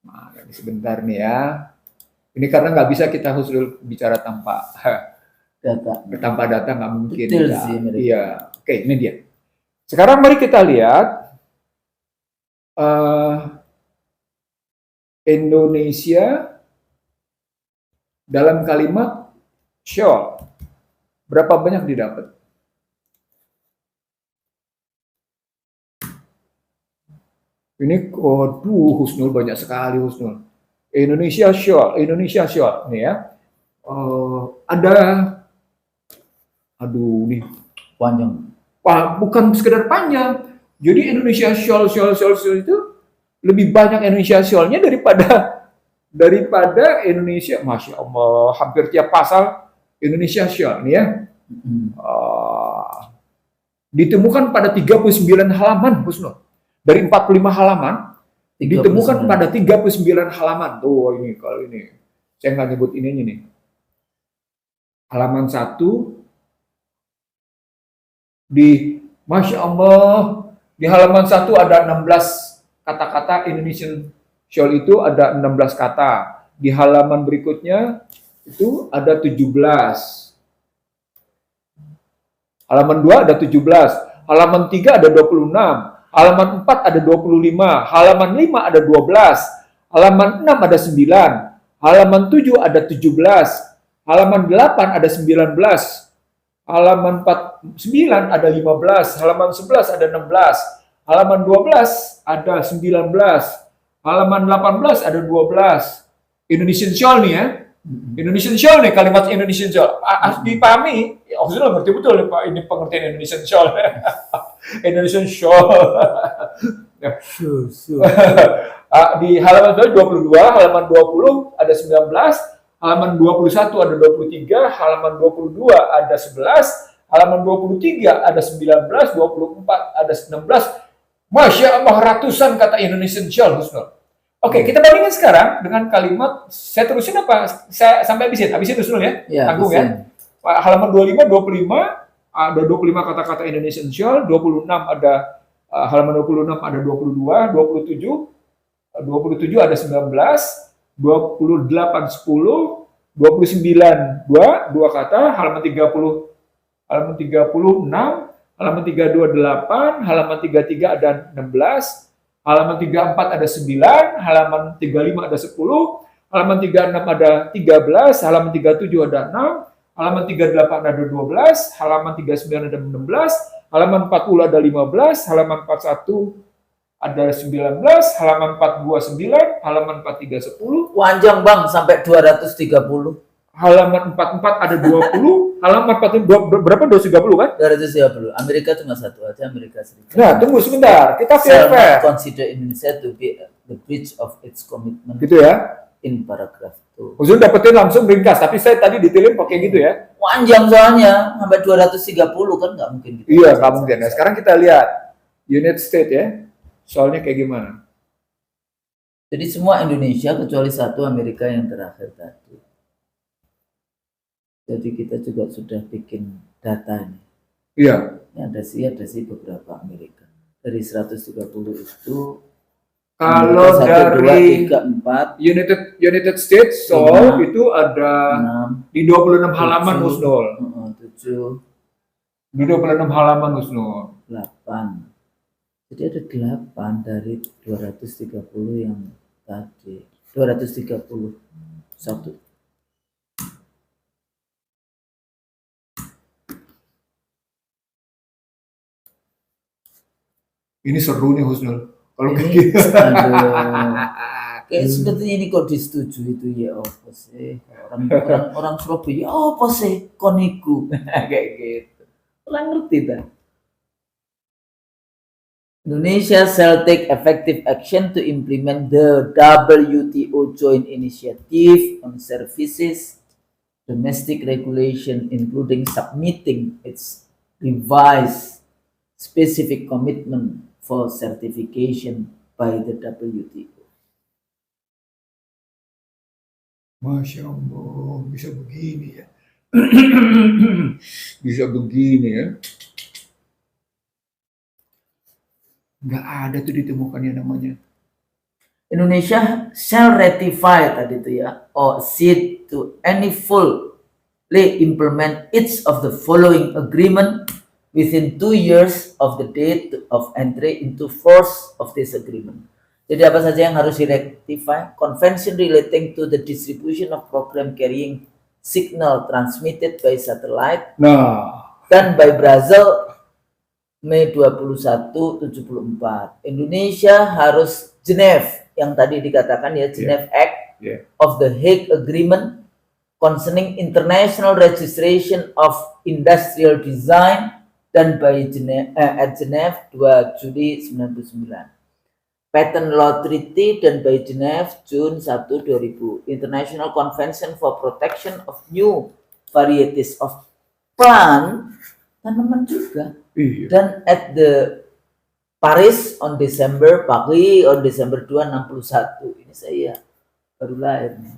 nah ini sebentar nih ya. Ini karena nggak bisa kita Husnul bicara tanpa data nggak mungkin. Detail ya. sih, Iya, oke ini dia. Sekarang mari kita lihat Indonesia dalam kalimat shawl. Berapa banyak didapat? Ini, waduh, Husnul banyak sekali Husnul. Indonesia shawl nih ya. Ada, aduh nih, panjang. Wah, bukan sekedar panjang. Jadi Indonesia shawl itu lebih banyak Indonesia shawl-nya daripada Indonesia. Masya Allah, hampir tiap pasal Indonesia shawl nih ya. Ditemukan pada 39 halaman Husnul. Dari 45 halaman 39. Ditemukan pada 39 halaman. Tuh ini kalau ini saya nggak nyebut ininya nih. Halaman 1 di Masya Allah, di halaman 1 ada 16 kata-kata Indonesian shawl itu ada 16 kata. Di halaman berikutnya itu ada 17. Halaman 2 ada 17. Halaman 3 ada 26. Halaman 4 ada 25, halaman 5 ada 12, halaman 6 ada 9, halaman 7 ada 17, halaman 8 ada 19, halaman 9 ada 15, halaman 11 ada 16, halaman 12 ada 19, halaman 18 ada 12. Indonesian shawl nih ya. Indonesian shawl nih, kalimat Indonesian shawl. Dipahami, sudah ngerti betul Pak ini pengertian Indonesian shawl. Indonesian shawl. Di halaman 22, halaman 20 ada 19, halaman 21 ada 23, halaman 22 ada 11, halaman 23 ada 19, 24 ada 16. Masya Allah, ratusan kata Indonesian shawl Husnul. Oke, kita bandingkan sekarang dengan kalimat, saya terusin apa? Saya sampai habisin Husnul ya? Tanggung ya. Halaman 25, 25, ada 25 kata-kata Indonesian shawl, 26 ada, halaman 26 ada 22, 27 ada 19, 28 10, 29 2 kata, halaman 30, halaman 36, halaman 32 8, halaman 33 ada 16, halaman 34 ada 9, halaman 35 ada 10, halaman 36 ada 13, halaman 37 ada 6, halaman 38 ada 12, halaman 39 ada 16, halaman 40 ada 15, halaman 41 ada 19, halaman 42 9, halaman 43 10. Panjang Bang, sampai 230. Halaman 44 ada 20, halaman 42 berapa? 230 kan? 230. Amerika cuma satu aja, Amerika Serikat. Nah, tunggu sebentar. Kita fair. Consider Indonesia to be the breach of its commitment. Gitu ya. In paragraph 2. Usul dapetin langsung ringkas, tapi saya tadi detailin pakai gitu ya. Panjang soalnya, sampai 230 kan nggak mungkin gitu. Iya, nggak mungkin. Nah, sekarang kita lihat United States ya. Soalnya kayak gimana? Jadi semua Indonesia kecuali satu Amerika yang terakhir tadi. Jadi kita juga sudah bikin data ini. Iya. Ini ada sih beberapa Amerika. Dari 130 itu kalau 1, dari 2, 3, 4 United States Seoul itu ada 6, di 26 halaman Husnul. 7 di 26 halaman Husnul. 8. Jadi ada 8 dari 230 yang tadi. 231. Ini seru nih Husnul. Kalau kayak gitu. Kayak sebetulnya ini kok disetujui itu ya apa sih? Orang Surabaya apa sih koniku kayak gitu. Orang ngerti dah. Indonesia shall take effective action to implement the WTO Joint Initiative on Services domestic regulation, including submitting its revised specific commitment for certification by the WTO. Masya Allah, bisa begini ya. Bisa begini ya. Nggak ada tuh ditemukannya namanya. Indonesia shall ratify tadi itu ya, or accede to any fully implement each of the following agreement within 2 years of the date of entry into force of this agreement. Jadi apa saja yang harus directify? Convention relating to the distribution of program carrying signal transmitted by satellite dan by Brazil Mei 21 74. Indonesia harus Geneva yang tadi dikatakan ya, Geneva Act of the Hague Agreement concerning international registration of industrial design dan by at Geneva 2 Juli 99. Patent Law Treaty dan by Geneva Jun 1 2000. International Convention for Protection of New Varieties of Plant, tanaman juga. Dan at the Paris on December 2 61. Ini saya baru lahir nih.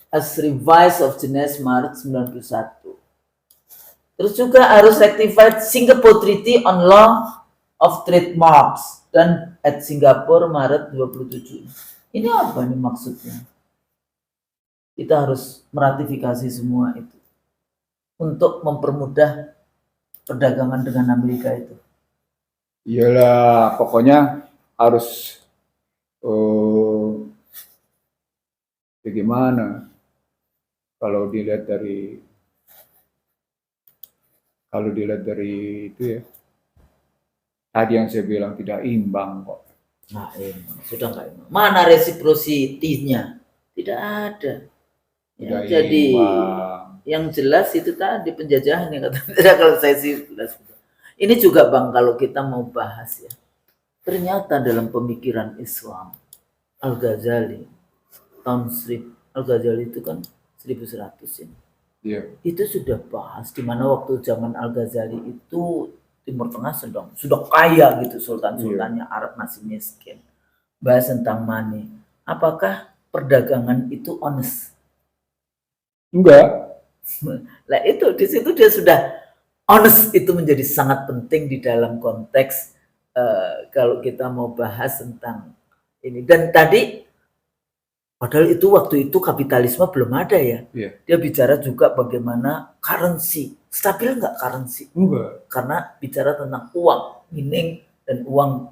As revised of Geneva Maret 91. Terus juga harus rectified Singapore Treaty on Law of Trademarks dan at Singapura Maret 27. Ini apa nih maksudnya? Kita harus meratifikasi semua itu untuk mempermudah perdagangan dengan Amerika itu. Iyalah, pokoknya harus bagaimana kalau dilihat dari itu ya, tadi yang saya bilang tidak imbang kok. Nah, sudah nggak imbang. Mana reciprocity-nya? Tidak ada. Ya, jadi imbang. Yang jelas itu tadi penjajahan yang kata kalau saya sih jelas. Ini juga Bang kalau kita mau bahas ya. Ternyata dalam pemikiran Islam Al-Ghazali Al-Ghazali itu kan 1100 ya. Yeah. Itu sudah bahas di mana waktu zaman Al-Ghazali itu Timur Tengah sudah kaya gitu, sultan-sultannya Arab masih miskin. Bahas tentang money. Apakah perdagangan itu honest? Enggak. Nah itu di situ dia sudah honest, itu menjadi sangat penting di dalam konteks kalau kita mau bahas tentang ini. Dan tadi padahal itu waktu itu kapitalisme belum ada ya. Yeah. Dia bicara juga bagaimana currency stabil nggak currency? Enggak. Karena bicara tentang uang, meaning dan uang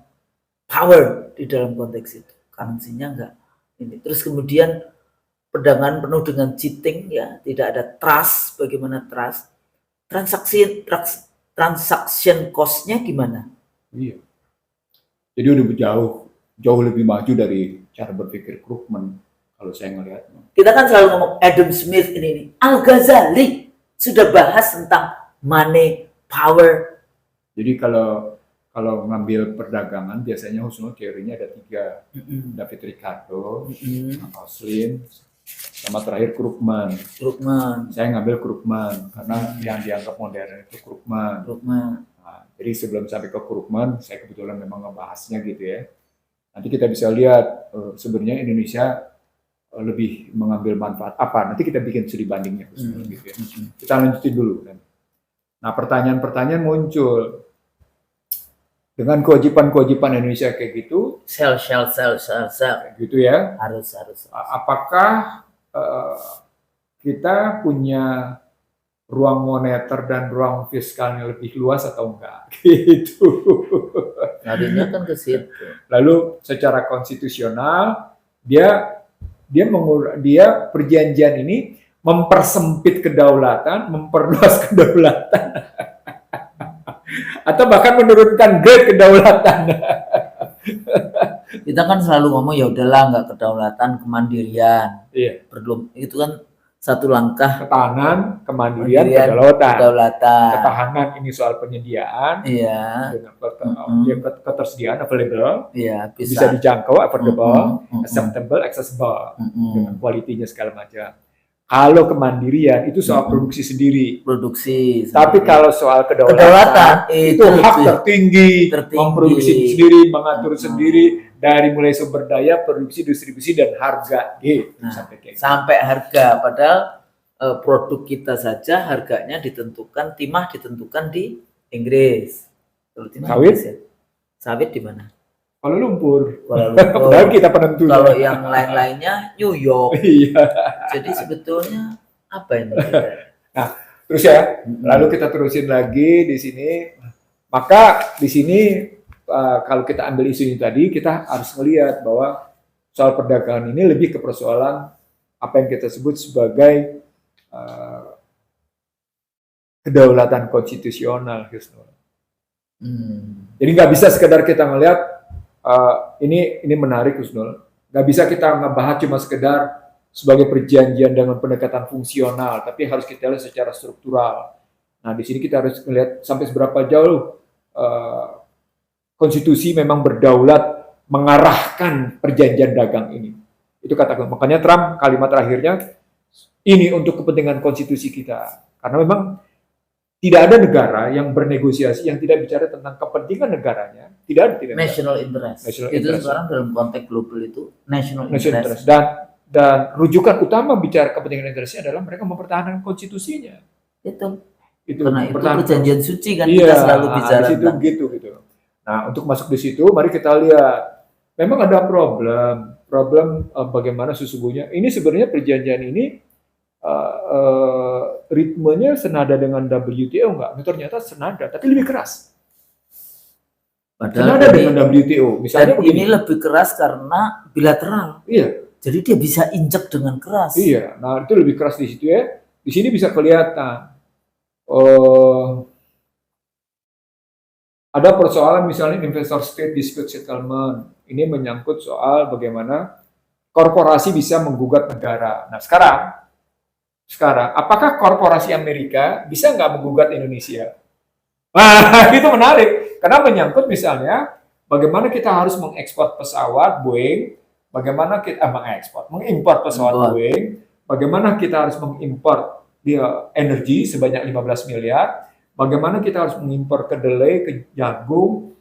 power di dalam konteks itu. Currency-nya enggak ini. Terus kemudian perdagangan penuh dengan cheating ya, tidak ada trust. Bagaimana trust? Transaction cost-nya gimana? Iya. Jadi udah jauh lebih maju dari cara berpikir Krugman kalau saya ngelihatnya. Kita kan selalu ngomong Adam Smith ini. Al-Ghazali sudah bahas tentang money, power. Jadi kalau ngambil perdagangan biasanya Husnul teorinya ada 3. David Ricardo, Oslin, sama terakhir Krugman. Saya ngambil Krugman karena yang dianggap modern itu Krugman. Nah, jadi sebelum sampai ke Krugman, saya kebetulan memang ngebahasnya gitu ya. Nanti kita bisa lihat sebenarnya Indonesia lebih mengambil manfaat apa. Nanti kita bikin studi bandingnya gitu ya. Kita lanjutin dulu. Nah, pertanyaan-pertanyaan muncul. Dengan kewajiban Indonesia kayak gitu, sel gitu ya. Harus. Apakah kita punya ruang moneter dan ruang fiskalnya lebih luas atau enggak? Gitu. Larinya kan ke situ. Lalu secara konstitusional dia perjanjian ini mempersempit kedaulatan, memperluas kedaulatan. Atau bahkan menurunkan grade kedaulatan. Itu kita kan selalu ngomong ya udahlah nggak kedaulatan, kemandirian. Iya. Belum itu kan satu langkah Ketahanan, kemandirian, kemudian kedaulatan. kedaulatan. Ketahanan ini soal penyediaan, Iya. dengan ketersediaan available, Iya, bisa dijangkau, affordable, Mm-mm. acceptable, accessible, Mm-mm. dengan kualitinya segala macam. Kalau kemandirian itu soal Mm-mm. produksi sendiri. Produksi. Tapi sendiri. kalau soal kedaulatan kedaulatan itu itu hak lebih tertinggi, tertinggi. memproduksi sendiri, mengatur Mm-mm. sendiri dari mulai sumber daya, produksi, distribusi dan harga. Gitu, Nah, sampai kayak gitu. sampai harga, padahal produk kita saja harganya ditentukan, timah ditentukan di Inggris. Kalau timah Sawit? Inggris ya. Sawit di mana? Kuala Lumpur. Kuala Lumpur. Padahal kita penentunya. Kalau yang lain-lainnya New York. Iya. Jadi sebetulnya apa ini? Terus ya, lalu kita terusin lagi di sini. Maka di sini kalau kita ambil isu ini tadi, kita harus melihat bahwa soal perdagangan ini lebih ke persoalan apa yang kita sebut sebagai kedaulatan konstitusional, Husnul. Jadi nggak bisa sekedar kita melihat ini menarik, Husnul. Nggak bisa kita ngebahas cuma sekedar sebagai perjanjian dengan pendekatan fungsional, tapi harus kita lihat secara struktural. Nah, di sini kita harus melihat sampai seberapa jauh konstitusi memang berdaulat mengarahkan perjanjian dagang ini. Itu katakan. Makanya Trump kalimat terakhirnya ini untuk kepentingan konstitusi kita. Karena memang tidak ada negara yang bernegosiasi yang tidak bicara tentang kepentingan negaranya. Tidak ada. National interest. National itu interest. sekarang dalam konteks global itu national National interest. interest. Dan rujukan utama bicara kepentingan interestnya adalah mereka mempertahankan konstitusinya. Itu. Itu Karena itu pertahanan. perjanjian suci kan Iya, kita selalu bicara di situ tentang. gitu. Nah, untuk masuk di situ, mari kita lihat. Memang ada problem bagaimana sesungguhnya. Ini sebenarnya perjanjian ini ritmenya senada dengan WTO enggak? Ternyata senada, tapi lebih keras. Padahal Senada dengan WTO. Misalnya dan ini lebih keras karena bilateral. Iya. Jadi dia bisa injek dengan keras. Iya. Nah, itu lebih keras di situ ya. Di sini bisa kelihatan. Ada persoalan misalnya investor state dispute settlement. Ini menyangkut soal bagaimana korporasi bisa menggugat negara. Nah, sekarang, apakah korporasi Amerika bisa nggak menggugat Indonesia? Nah, itu menarik. Karena menyangkut misalnya bagaimana kita harus mengekspor pesawat Boeing, bagaimana kita mengimpor pesawat Boeing, bagaimana kita harus mengimpor energi sebanyak 15 miliar, bagaimana kita harus mengimpor kedelai, ke jagung,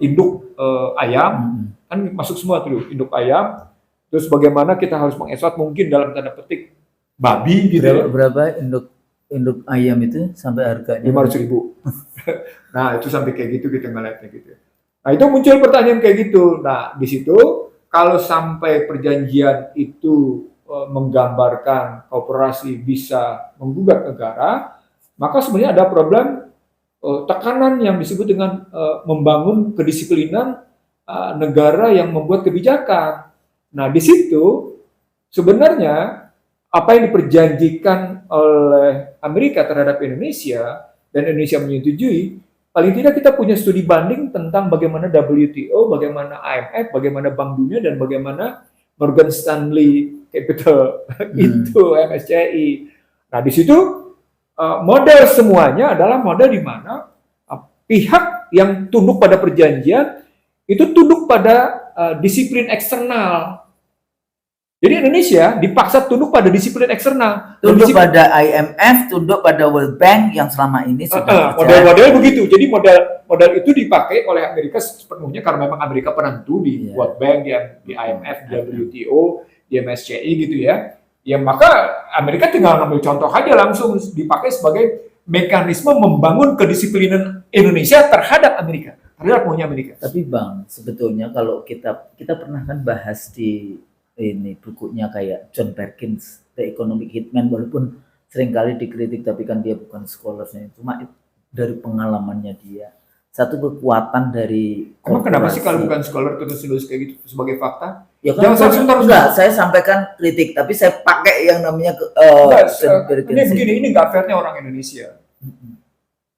induk ayam, kan masuk semua tuh induk ayam. Terus bagaimana kita harus mengekspor mungkin dalam tanda petik babi gitu. Berapa induk ayam itu sampai harganya? 500.000. Nah, itu sampai kayak gitu kita ngeliatnya gitu. Nah, itu muncul pertanyaan kayak gitu. Nah, di situ kalau sampai perjanjian itu menggambarkan korporasi bisa menggugat negara, maka sebenarnya ada problem tekanan yang disebut dengan membangun kedisiplinan negara yang membuat kebijakan. Nah, di situ sebenarnya apa yang diperjanjikan oleh Amerika terhadap Indonesia dan Indonesia menyetujui, paling tidak kita punya studi banding tentang bagaimana WTO, bagaimana IMF, bagaimana Bank Dunia, dan bagaimana Morgan Stanley Capital itu MSCI. Nah, di situ model semuanya adalah model di mana pihak yang tunduk pada perjanjian itu tunduk pada disiplin eksternal. Jadi Indonesia dipaksa tunduk pada disiplin eksternal. Tunduk pada IMF, tunduk pada World Bank yang selama ini sudah model-model begitu. Jadi model itu dipakai oleh Amerika sepenuhnya karena memang Amerika penentu di World Bank, di IMF, di WTO, di MSCI gitu ya. Ya maka Amerika tinggal ngambil contoh aja langsung dipakai sebagai mekanisme membangun kedisiplinan Indonesia terhadap Amerika, terhadap maunya Amerika. Tapi Bang, sebetulnya kalau kita pernah kan bahas di ini bukunya kayak John Perkins, The Economic Hitman, walaupun seringkali dikritik tapi kan dia bukan scholarsnya, cuma dari pengalamannya dia. Satu kekuatan dari Emang kenapa sih kalau bukan scholar terus kayak gitu sebagai fakta? Ya kan enggak, saya sampaikan kritik, tapi saya pakai yang namanya ini begini, ini nggak fairnya orang Indonesia.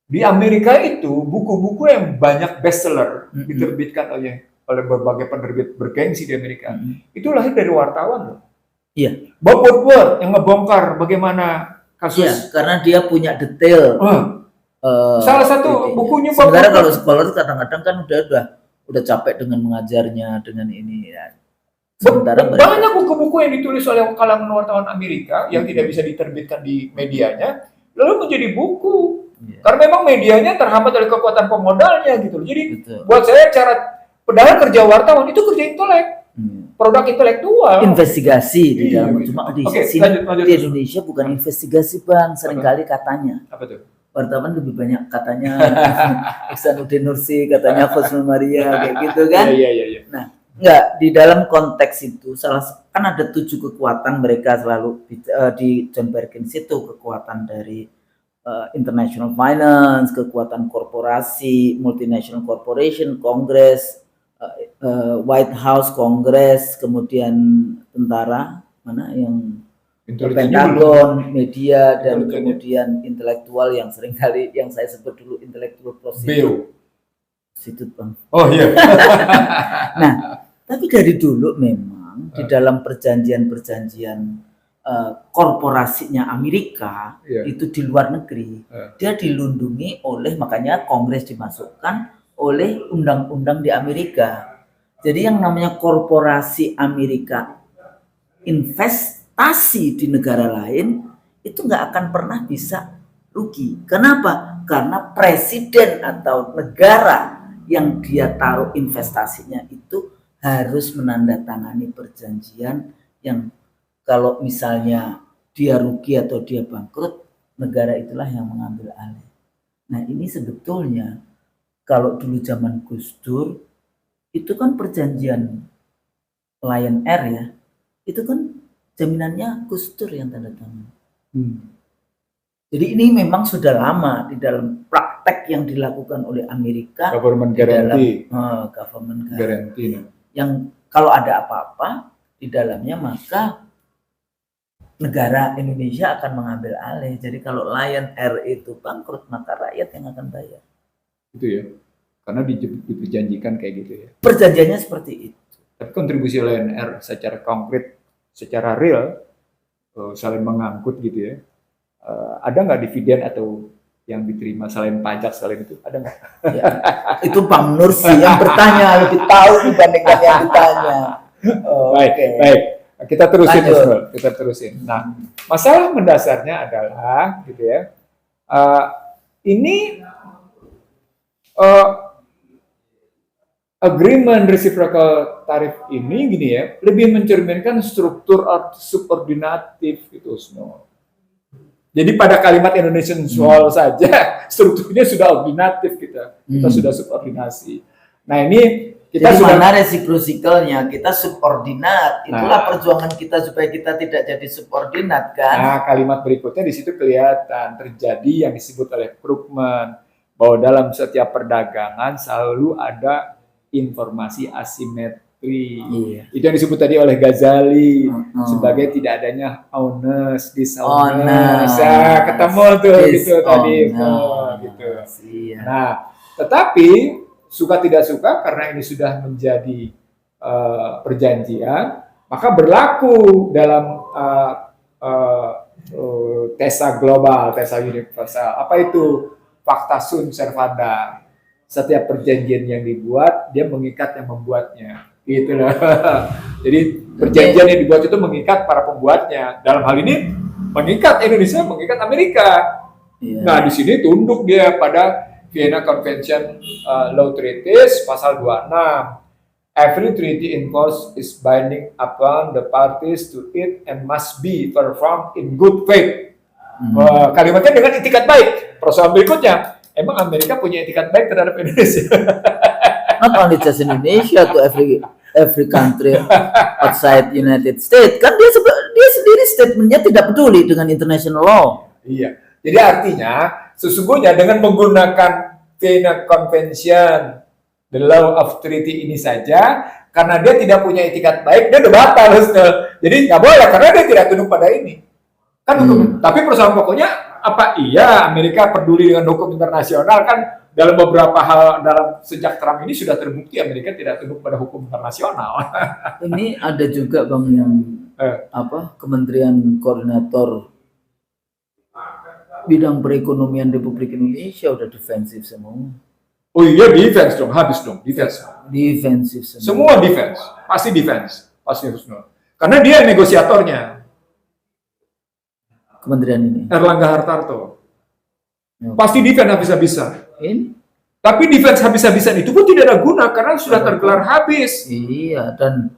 Di Amerika itu buku-buku yang banyak bestseller diterbitkan oleh oleh berbagai penerbit bergengsi di Amerika. Itu lahir dari wartawan loh. Iya. Bob Woodward yang ngebongkar bagaimana kasus. Iya, karena dia punya detail. Salah satu bukunya Bob sebenarnya kalau Woodward. sekolah itu kadang-kadang kan udah capek dengan mengajarnya dengan ini ya. Sementara banyak buku-buku yang ditulis oleh kalangan wartawan Amerika yang tidak bisa diterbitkan di medianya, lalu menjadi buku. Karena memang medianya terhambat oleh kekuatan pemodalnya gitu. Jadi buat saya padahal kerja wartawan itu kerja intelek, produk intelektual. Investigasi di dalam. Iya. Cuma di Lanjut. di Indonesia bukan investigasi Bang, seringkali katanya. Apa tuh? Wartawan lebih banyak katanya Ihsanuddin Nursi, katanya Husnul Maria kayak gitu kan. Iya. Nah, enggak, di dalam konteks itu kan ada 7 kekuatan mereka selalu di John Perkins itu, kekuatan dari international finance, kekuatan korporasi, multinational corporation, Kongres, White House, Kongres, kemudian tentara, mana yang Pentagon, media, dan kemudian intelektual yang seringkali yang saya sebut dulu intelektual prostitut Bang. Oh iya. Nah, tapi dari dulu memang di dalam perjanjian-perjanjian korporasinya Amerika itu di luar negeri, dia dilindungi oleh, makanya Kongres dimasukkan oleh undang-undang di Amerika. Jadi yang namanya korporasi Amerika investasi di negara lain itu nggak akan pernah bisa rugi. Kenapa? Karena presiden atau negara yang dia taruh investasinya itu harus menandatangani perjanjian yang kalau misalnya dia rugi atau dia bangkrut, negara itulah yang mengambil alih. Nah ini sebetulnya kalau dulu zaman Gus Dur itu kan perjanjian Lion Air ya, itu kan jaminannya Gus Dur yang tanda tangan. Jadi ini memang sudah lama di dalam praktek yang dilakukan oleh Amerika. Government guarantee. Government guarantee. Yang kalau ada apa-apa di dalamnya maka negara Indonesia akan mengambil alih. Jadi kalau Lion Air itu bangkrut maka rakyat yang akan bayar. Itu ya. Karena diperjanjikan kayak gitu ya. Perjanjiannya seperti itu. Tapi kontribusi Lion Air secara konkret, secara real, saling mengangkut gitu ya. Ada nggak dividen atau yang diterima selain pajak selain itu? Ada nggak? Ya, itu Bang Nur sih yang bertanya, lebih tahu dibandingkan yang ditanya. Baik. Kita terusin. Nah, masalah mendasarnya adalah gitu ya. Ini agreement reciprocal tarif ini gini ya, lebih mencerminkan struktur subordinatif gitu semua. Jadi pada kalimat Indonesian Wall saja strukturnya sudah ordinatif kita sudah subordinasi. Nah ini kita jadi mana reciprocalnya, kita subordinat, itulah perjuangan kita supaya kita tidak jadi subordinat kan. Nah kalimat berikutnya di situ kelihatan terjadi yang disebut oleh Krugman bahwa dalam setiap perdagangan selalu ada informasi asimetri. Itu yang disebut tadi oleh Ghazali sebagai tidak adanya honest, dishonest. Nah, ketemu tuh gitu tadi. Gitu. Nah, tetapi suka tidak suka karena ini sudah menjadi perjanjian, maka berlaku dalam TESA global, TESA universal. Apa itu? Fakta sunt servanda. Setiap perjanjian yang dibuat, dia mengikat yang membuatnya. Gitu loh. Jadi perjanjian yang dibuat itu mengikat para pembuatnya. Dalam hal ini mengikat Indonesia, mengikat Amerika. Nah, di sini tunduk dia pada Vienna Convention Law Treaties pasal 26. Every treaty in force is binding upon the parties to it and must be performed in good faith. Kalimatnya dengan itikat baik. Persoalan berikutnya, emang Amerika punya itikat baik terhadap Indonesia? Not only just Indonesia, to every country outside United States. Kan dia sendiri statementnya tidak peduli dengan international law. Iya. Jadi artinya sesungguhnya dengan menggunakan Vienna Convention, the law of treaty ini saja, karena dia tidak punya itikat baik, dia udah batal. Jadi nggak boleh karena dia tidak tunduk pada ini. Kan tapi persoalan pokoknya apa iya Amerika peduli dengan hukum internasional? Kan dalam beberapa hal sejak Trump ini sudah terbukti Amerika tidak tunduk pada hukum internasional. Ini ada juga Bang yang Kementerian Koordinator bidang perekonomian Republik Indonesia udah defensif semua. Oh iya, defense dong, habis dong, defense. Defensif semua defense, pasti harus. Karena dia negosiatornya. Kementerian ini. Erlangga Hartarto. Pasti defense habis-habisan. Ini? Tapi defense habis-habisan itu pun tidak ada guna karena sudah tergelar habis. Iya, dan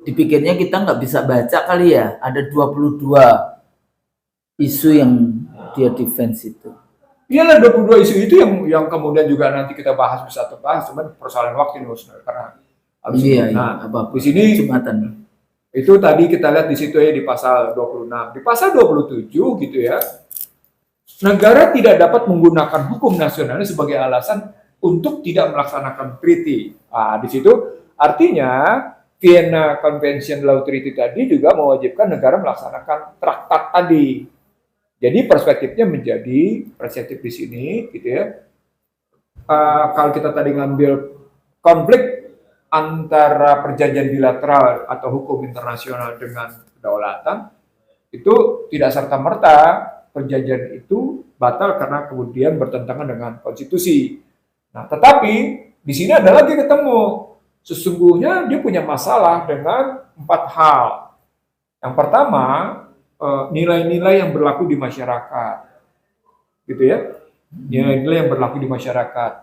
dipikirnya kita nggak bisa baca kali ya. Ada 22 isu yang dia defense itu. Iyalah 22 isu itu yang kemudian juga nanti kita bahas bisa terbahas, cuman persoalan waktu ini karena di sini Jumatan. Itu tadi kita lihat di situ ya di pasal 26. Di pasal 27 gitu ya. Negara tidak dapat menggunakan hukum nasional sebagai alasan untuk tidak melaksanakan treaty. Di situ artinya Vienna Convention Law Treaty tadi juga mewajibkan negara melaksanakan traktat tadi. Jadi perspektif di sini gitu ya. Kalau kita tadi ngambil konflik antara perjanjian bilateral atau hukum internasional dengan kedaulatan, itu tidak serta-merta perjanjian itu batal karena kemudian bertentangan dengan konstitusi. Nah, tetapi di sini ada lagi ketemu. Sesungguhnya dia punya masalah dengan 4 hal. Yang pertama, nilai-nilai yang berlaku di masyarakat. Gitu ya. Nilai-nilai yang berlaku di masyarakat.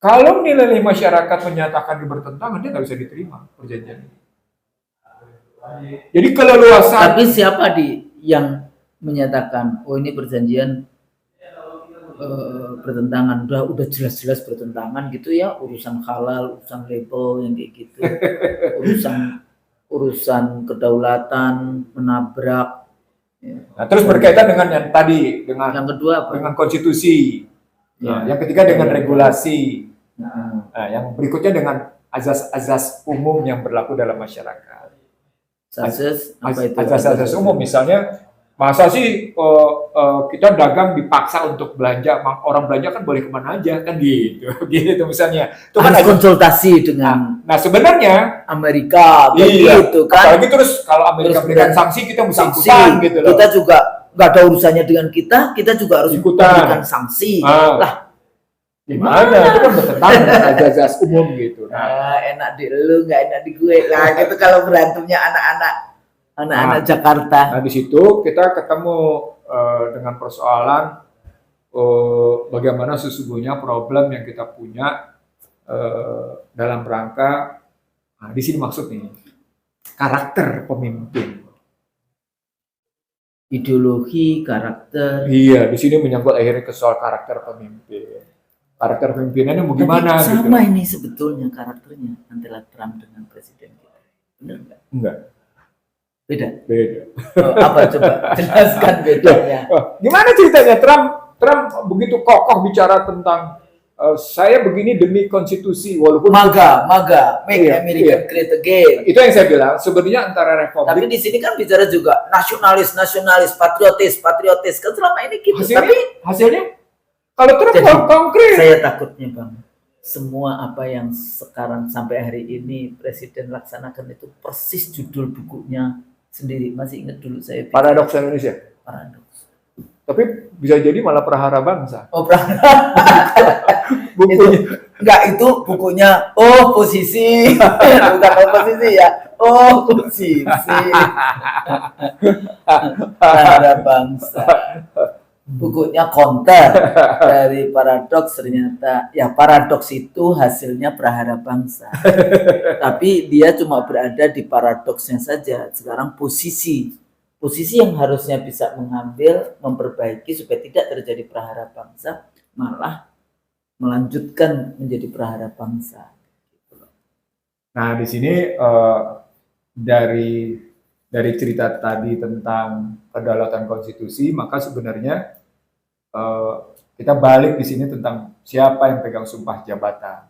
Kalau nilai masyarakat menyatakan bertentangan, dia nggak bisa diterima perjanjian. Jadi keleluasan. Tapi siapa yang menyatakan, oh ini perjanjian bertentangan, udah jelas-jelas bertentangan gitu ya, urusan halal, urusan label yang kayak gitu, urusan kedaulatan menabrak. Ya. Nah, terus berkaitan dengan yang tadi, dengan yang kedua apa? Dengan konstitusi. Nah, yang ketiga dengan regulasi. Nah, yang berikutnya dengan azas-azas umum yang berlaku dalam masyarakat. Azas umum misalnya, masa sih kita dagang dipaksa untuk belanja, orang belanja kan boleh kemana aja kan gitu, gitu misalnya. Itu kan konsultasi dengan. Nah sebenarnya Amerika, gitu kan. Apalagi terus kalau Amerika berikan sanksi kita mesti ikutan gitu loh. Kita juga nggak ada urusannya dengan kita juga harus ikutan sanksi. Lah. Gimana? Itu kan bertentangan dengan azas umum gitu. Enak di lu, nggak enak di gue. Nah, gitu kalau berantemnya anak-anak Jakarta. Nah, di situ kita ketemu dengan persoalan bagaimana sesungguhnya problem yang kita punya dalam rangka, di sini maksud nih, karakter pemimpin. Ideologi, karakter. Iya, di sini menyangkut akhirnya ke soal karakter pemimpin. Karakter pimpinannya mau gimana? Tapi sama gitu. Ini sebetulnya karakternya antara Trump dengan presiden kita. Benar nggak? Enggak. Beda. Apa coba jelaskan bedanya? Gimana ceritanya Trump begitu kokoh bicara tentang saya begini demi konstitusi walaupun MAGA, make America great again. Itu yang saya bilang sebenarnya antara republik. Tapi di sini kan bicara juga nasionalis, patriotis. Kan selama ini gitu. Hasilnya kalau Trump konkret. Saya takutnya Bang, semua apa yang sekarang sampai hari ini Presiden laksanakan itu persis judul bukunya sendiri. Masih ingat dulu saya. Paradoks Indonesia. Paradoks. Tapi bisa jadi malah Prahara Bangsa. Oh, bukunya. Itu bukunya. Oh, posisi. Bukan oposisi ya. Oh, posisi. Prahara Bangsa. Bukunya counter dari paradoks, ternyata ya paradoks itu hasilnya Prahara Bangsa. Tapi dia cuma berada di paradoksnya saja. Sekarang posisi yang harusnya bisa mengambil, memperbaiki supaya tidak terjadi Prahara Bangsa, malah melanjutkan menjadi Prahara Bangsa. Nah, di sini dari cerita tadi tentang kedaulatan konstitusi, maka sebenarnya kita balik di sini tentang siapa yang pegang sumpah jabatan,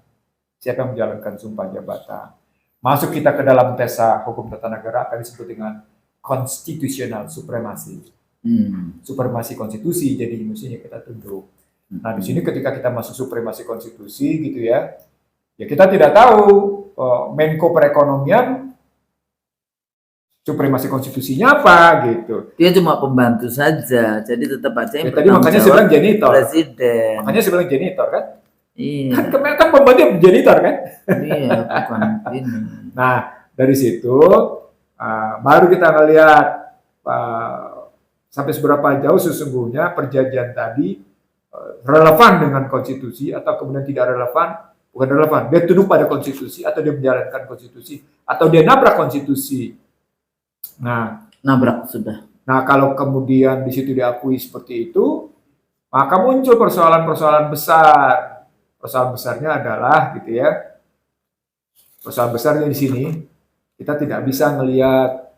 siapa yang menjalankan sumpah jabatan. Masuk kita ke dalam tesa hukum tata negara akan disebut dengan konstitusional supremasi. Supremasi konstitusi jadi mestinya kita tunduk. Nah, di sini ketika kita masuk supremasi konstitusi gitu ya kita tidak tahu Menko Perekonomian supremasi konstitusinya apa gitu. Dia cuma pembantu saja, jadi tetap aja yang tadi makanya saya bilang janitor. Presiden. Makanya saya bilang janitor kan? Iya. Kan pembantu janitor kan? Iya, bukan ini. Nah, dari situ baru kita ngelihat sampai seberapa jauh sesungguhnya perjanjian tadi relevan dengan konstitusi atau kemudian tidak relevan. Bukan relevan, dia tunduk pada konstitusi atau dia menjalankan konstitusi atau dia nabrak konstitusi. Nah, nabrak sudah. Nah, kalau kemudian di situ diakui seperti itu, maka muncul persoalan-persoalan besar. Persoalan besarnya adalah gitu ya. Persoalan besarnya di sini kita tidak bisa melihat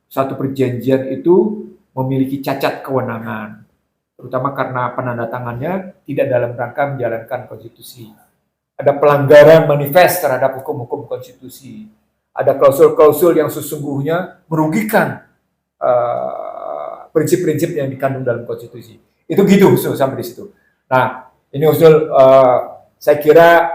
satu perjanjian itu memiliki cacat kewenangan, terutama karena penandatangannya tidak dalam rangka menjalankan konstitusi. Ada pelanggaran manifest terhadap hukum-hukum konstitusi. Ada klausul-klausul yang sesungguhnya merugikan prinsip-prinsip yang dikandung dalam konstitusi. Itu gitu Usul sampai di situ. Nah, ini Usul saya kira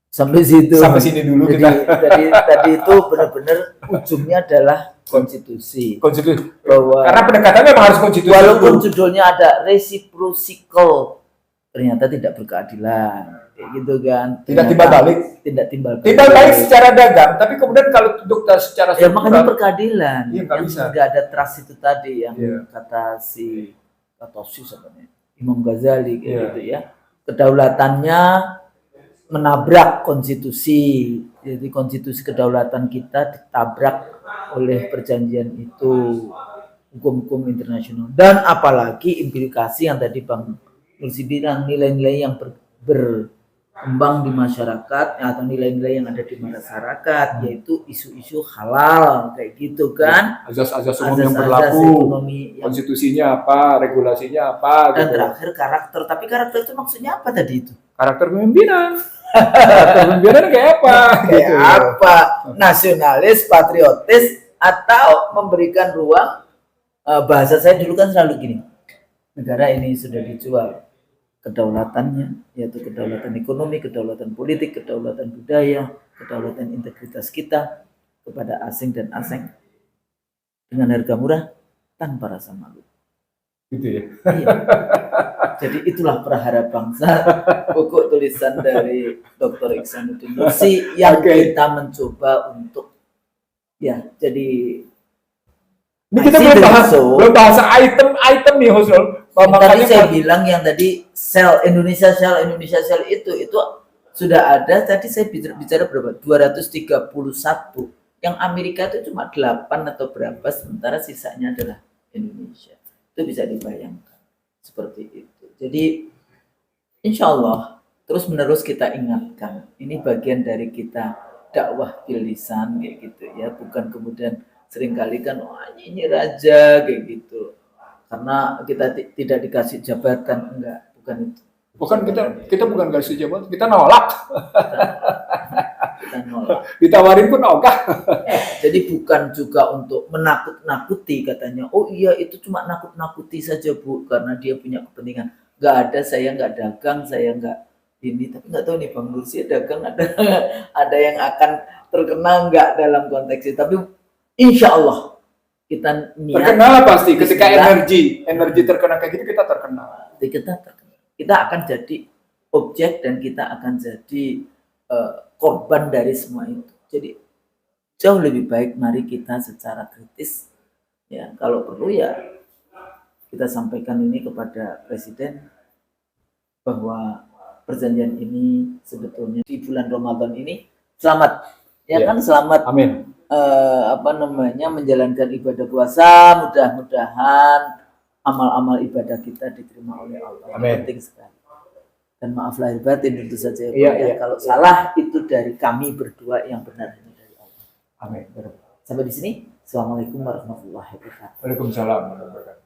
sampai situ. Sampai sini dulu jadi, tadi itu benar-benar ujungnya adalah konstitusi. Konstitusi. Bahwa karena pendekatannya memang harus konstitusi. Walaupun judulnya ada reciprocal, ternyata tidak berkeadilan. Kayak gitu kan. Tidak timbal balik. Tidak timbal balik. Timbal balik secara dagang, tapi kemudian kalau duduk secara ya makanya berkeadilan. Iya, nggak bisa. Nggak ada trust itu tadi yang kata si Katosi sebenarnya Imam Ghazali kayak gitu ya. Kedaulatannya menabrak konstitusi. Jadi konstitusi kedaulatan kita ditabrak oleh perjanjian itu, hukum-hukum internasional. Dan apalagi implikasi yang tadi Bang Nursi bilang, nilai-nilai yang berkembang di masyarakat atau nilai-nilai yang ada di masyarakat, yaitu isu-isu halal kayak gitu kan. Azas-azas umum yang berlaku, konstitusinya apa, regulasinya apa. Dan terakhir karakter. Tapi karakter itu maksudnya apa tadi itu? Karakter kepemimpinan. Karakter kepemimpinan kayak apa? Kayak gitu. Apa? Nasionalis, patriotis, atau memberikan ruang. Bahasa saya dulu kan selalu gini. Negara ini sudah dijual kedaulatannya, yaitu kedaulatan ekonomi, kedaulatan politik, kedaulatan budaya, kedaulatan integritas kita kepada asing dan asing dengan harga murah tanpa rasa malu. Gitu ya. Iya. Jadi itulah prahara bangsa, buku tulisan dari Dr. Iksanuddin Nursi yang kita mencoba untuk jadi ini kita belum bahas item nih Husul. Tadi saya bilang yang tadi sel Indonesia Shell itu sudah ada. Tadi saya bicara berapa? 231. Yang Amerika itu cuma 8 atau berapa, sementara sisanya adalah Indonesia. Itu bisa dibayangkan seperti itu. Jadi insya Allah terus menerus kita ingatkan. Ini bagian dari kita dakwah bil lisan kayak gitu ya, bukan kemudian seringkali kan ini raja kayak gitu. Karena kita tidak dikasih jabatan, enggak, bukan itu. Bukan kita bukan kasih jabatan, kita nolak. Kita nolak. Ditawarin pun ogah. Jadi bukan juga untuk menakut-nakuti katanya. Oh iya itu cuma nakut-nakuti saja Bu, karena dia punya kepentingan. Enggak ada, saya enggak dagang, saya enggak ini. Tapi enggak tahu nih Bang Nursi dagang ada yang akan terkena enggak dalam konteks itu. Tapi insya Allah kita niat terkenal pasti ketika energi terkena kayak gitu kita terkenal. Kita akan jadi objek dan kita akan jadi korban dari semua itu. Jadi jauh lebih baik mari kita secara kritis ya, kalau perlu ya kita sampaikan ini kepada Presiden bahwa perjanjian ini sebetulnya di bulan Ramadan ini selamat kan, selamat. Amin. Menjalankan ibadah puasa, mudah-mudahan amal-amal ibadah kita diterima oleh Allah. Amin. Penting sekali. Dan maaf lahir batin tentu saja ya, kalau salah itu dari kami berdua, yang benar ini dari Allah. Amin. Sampai di sini. Assalamualaikum warahmatullahi wabarakatuh. Waalaikumsalam warahmatullahi wabarakatuh.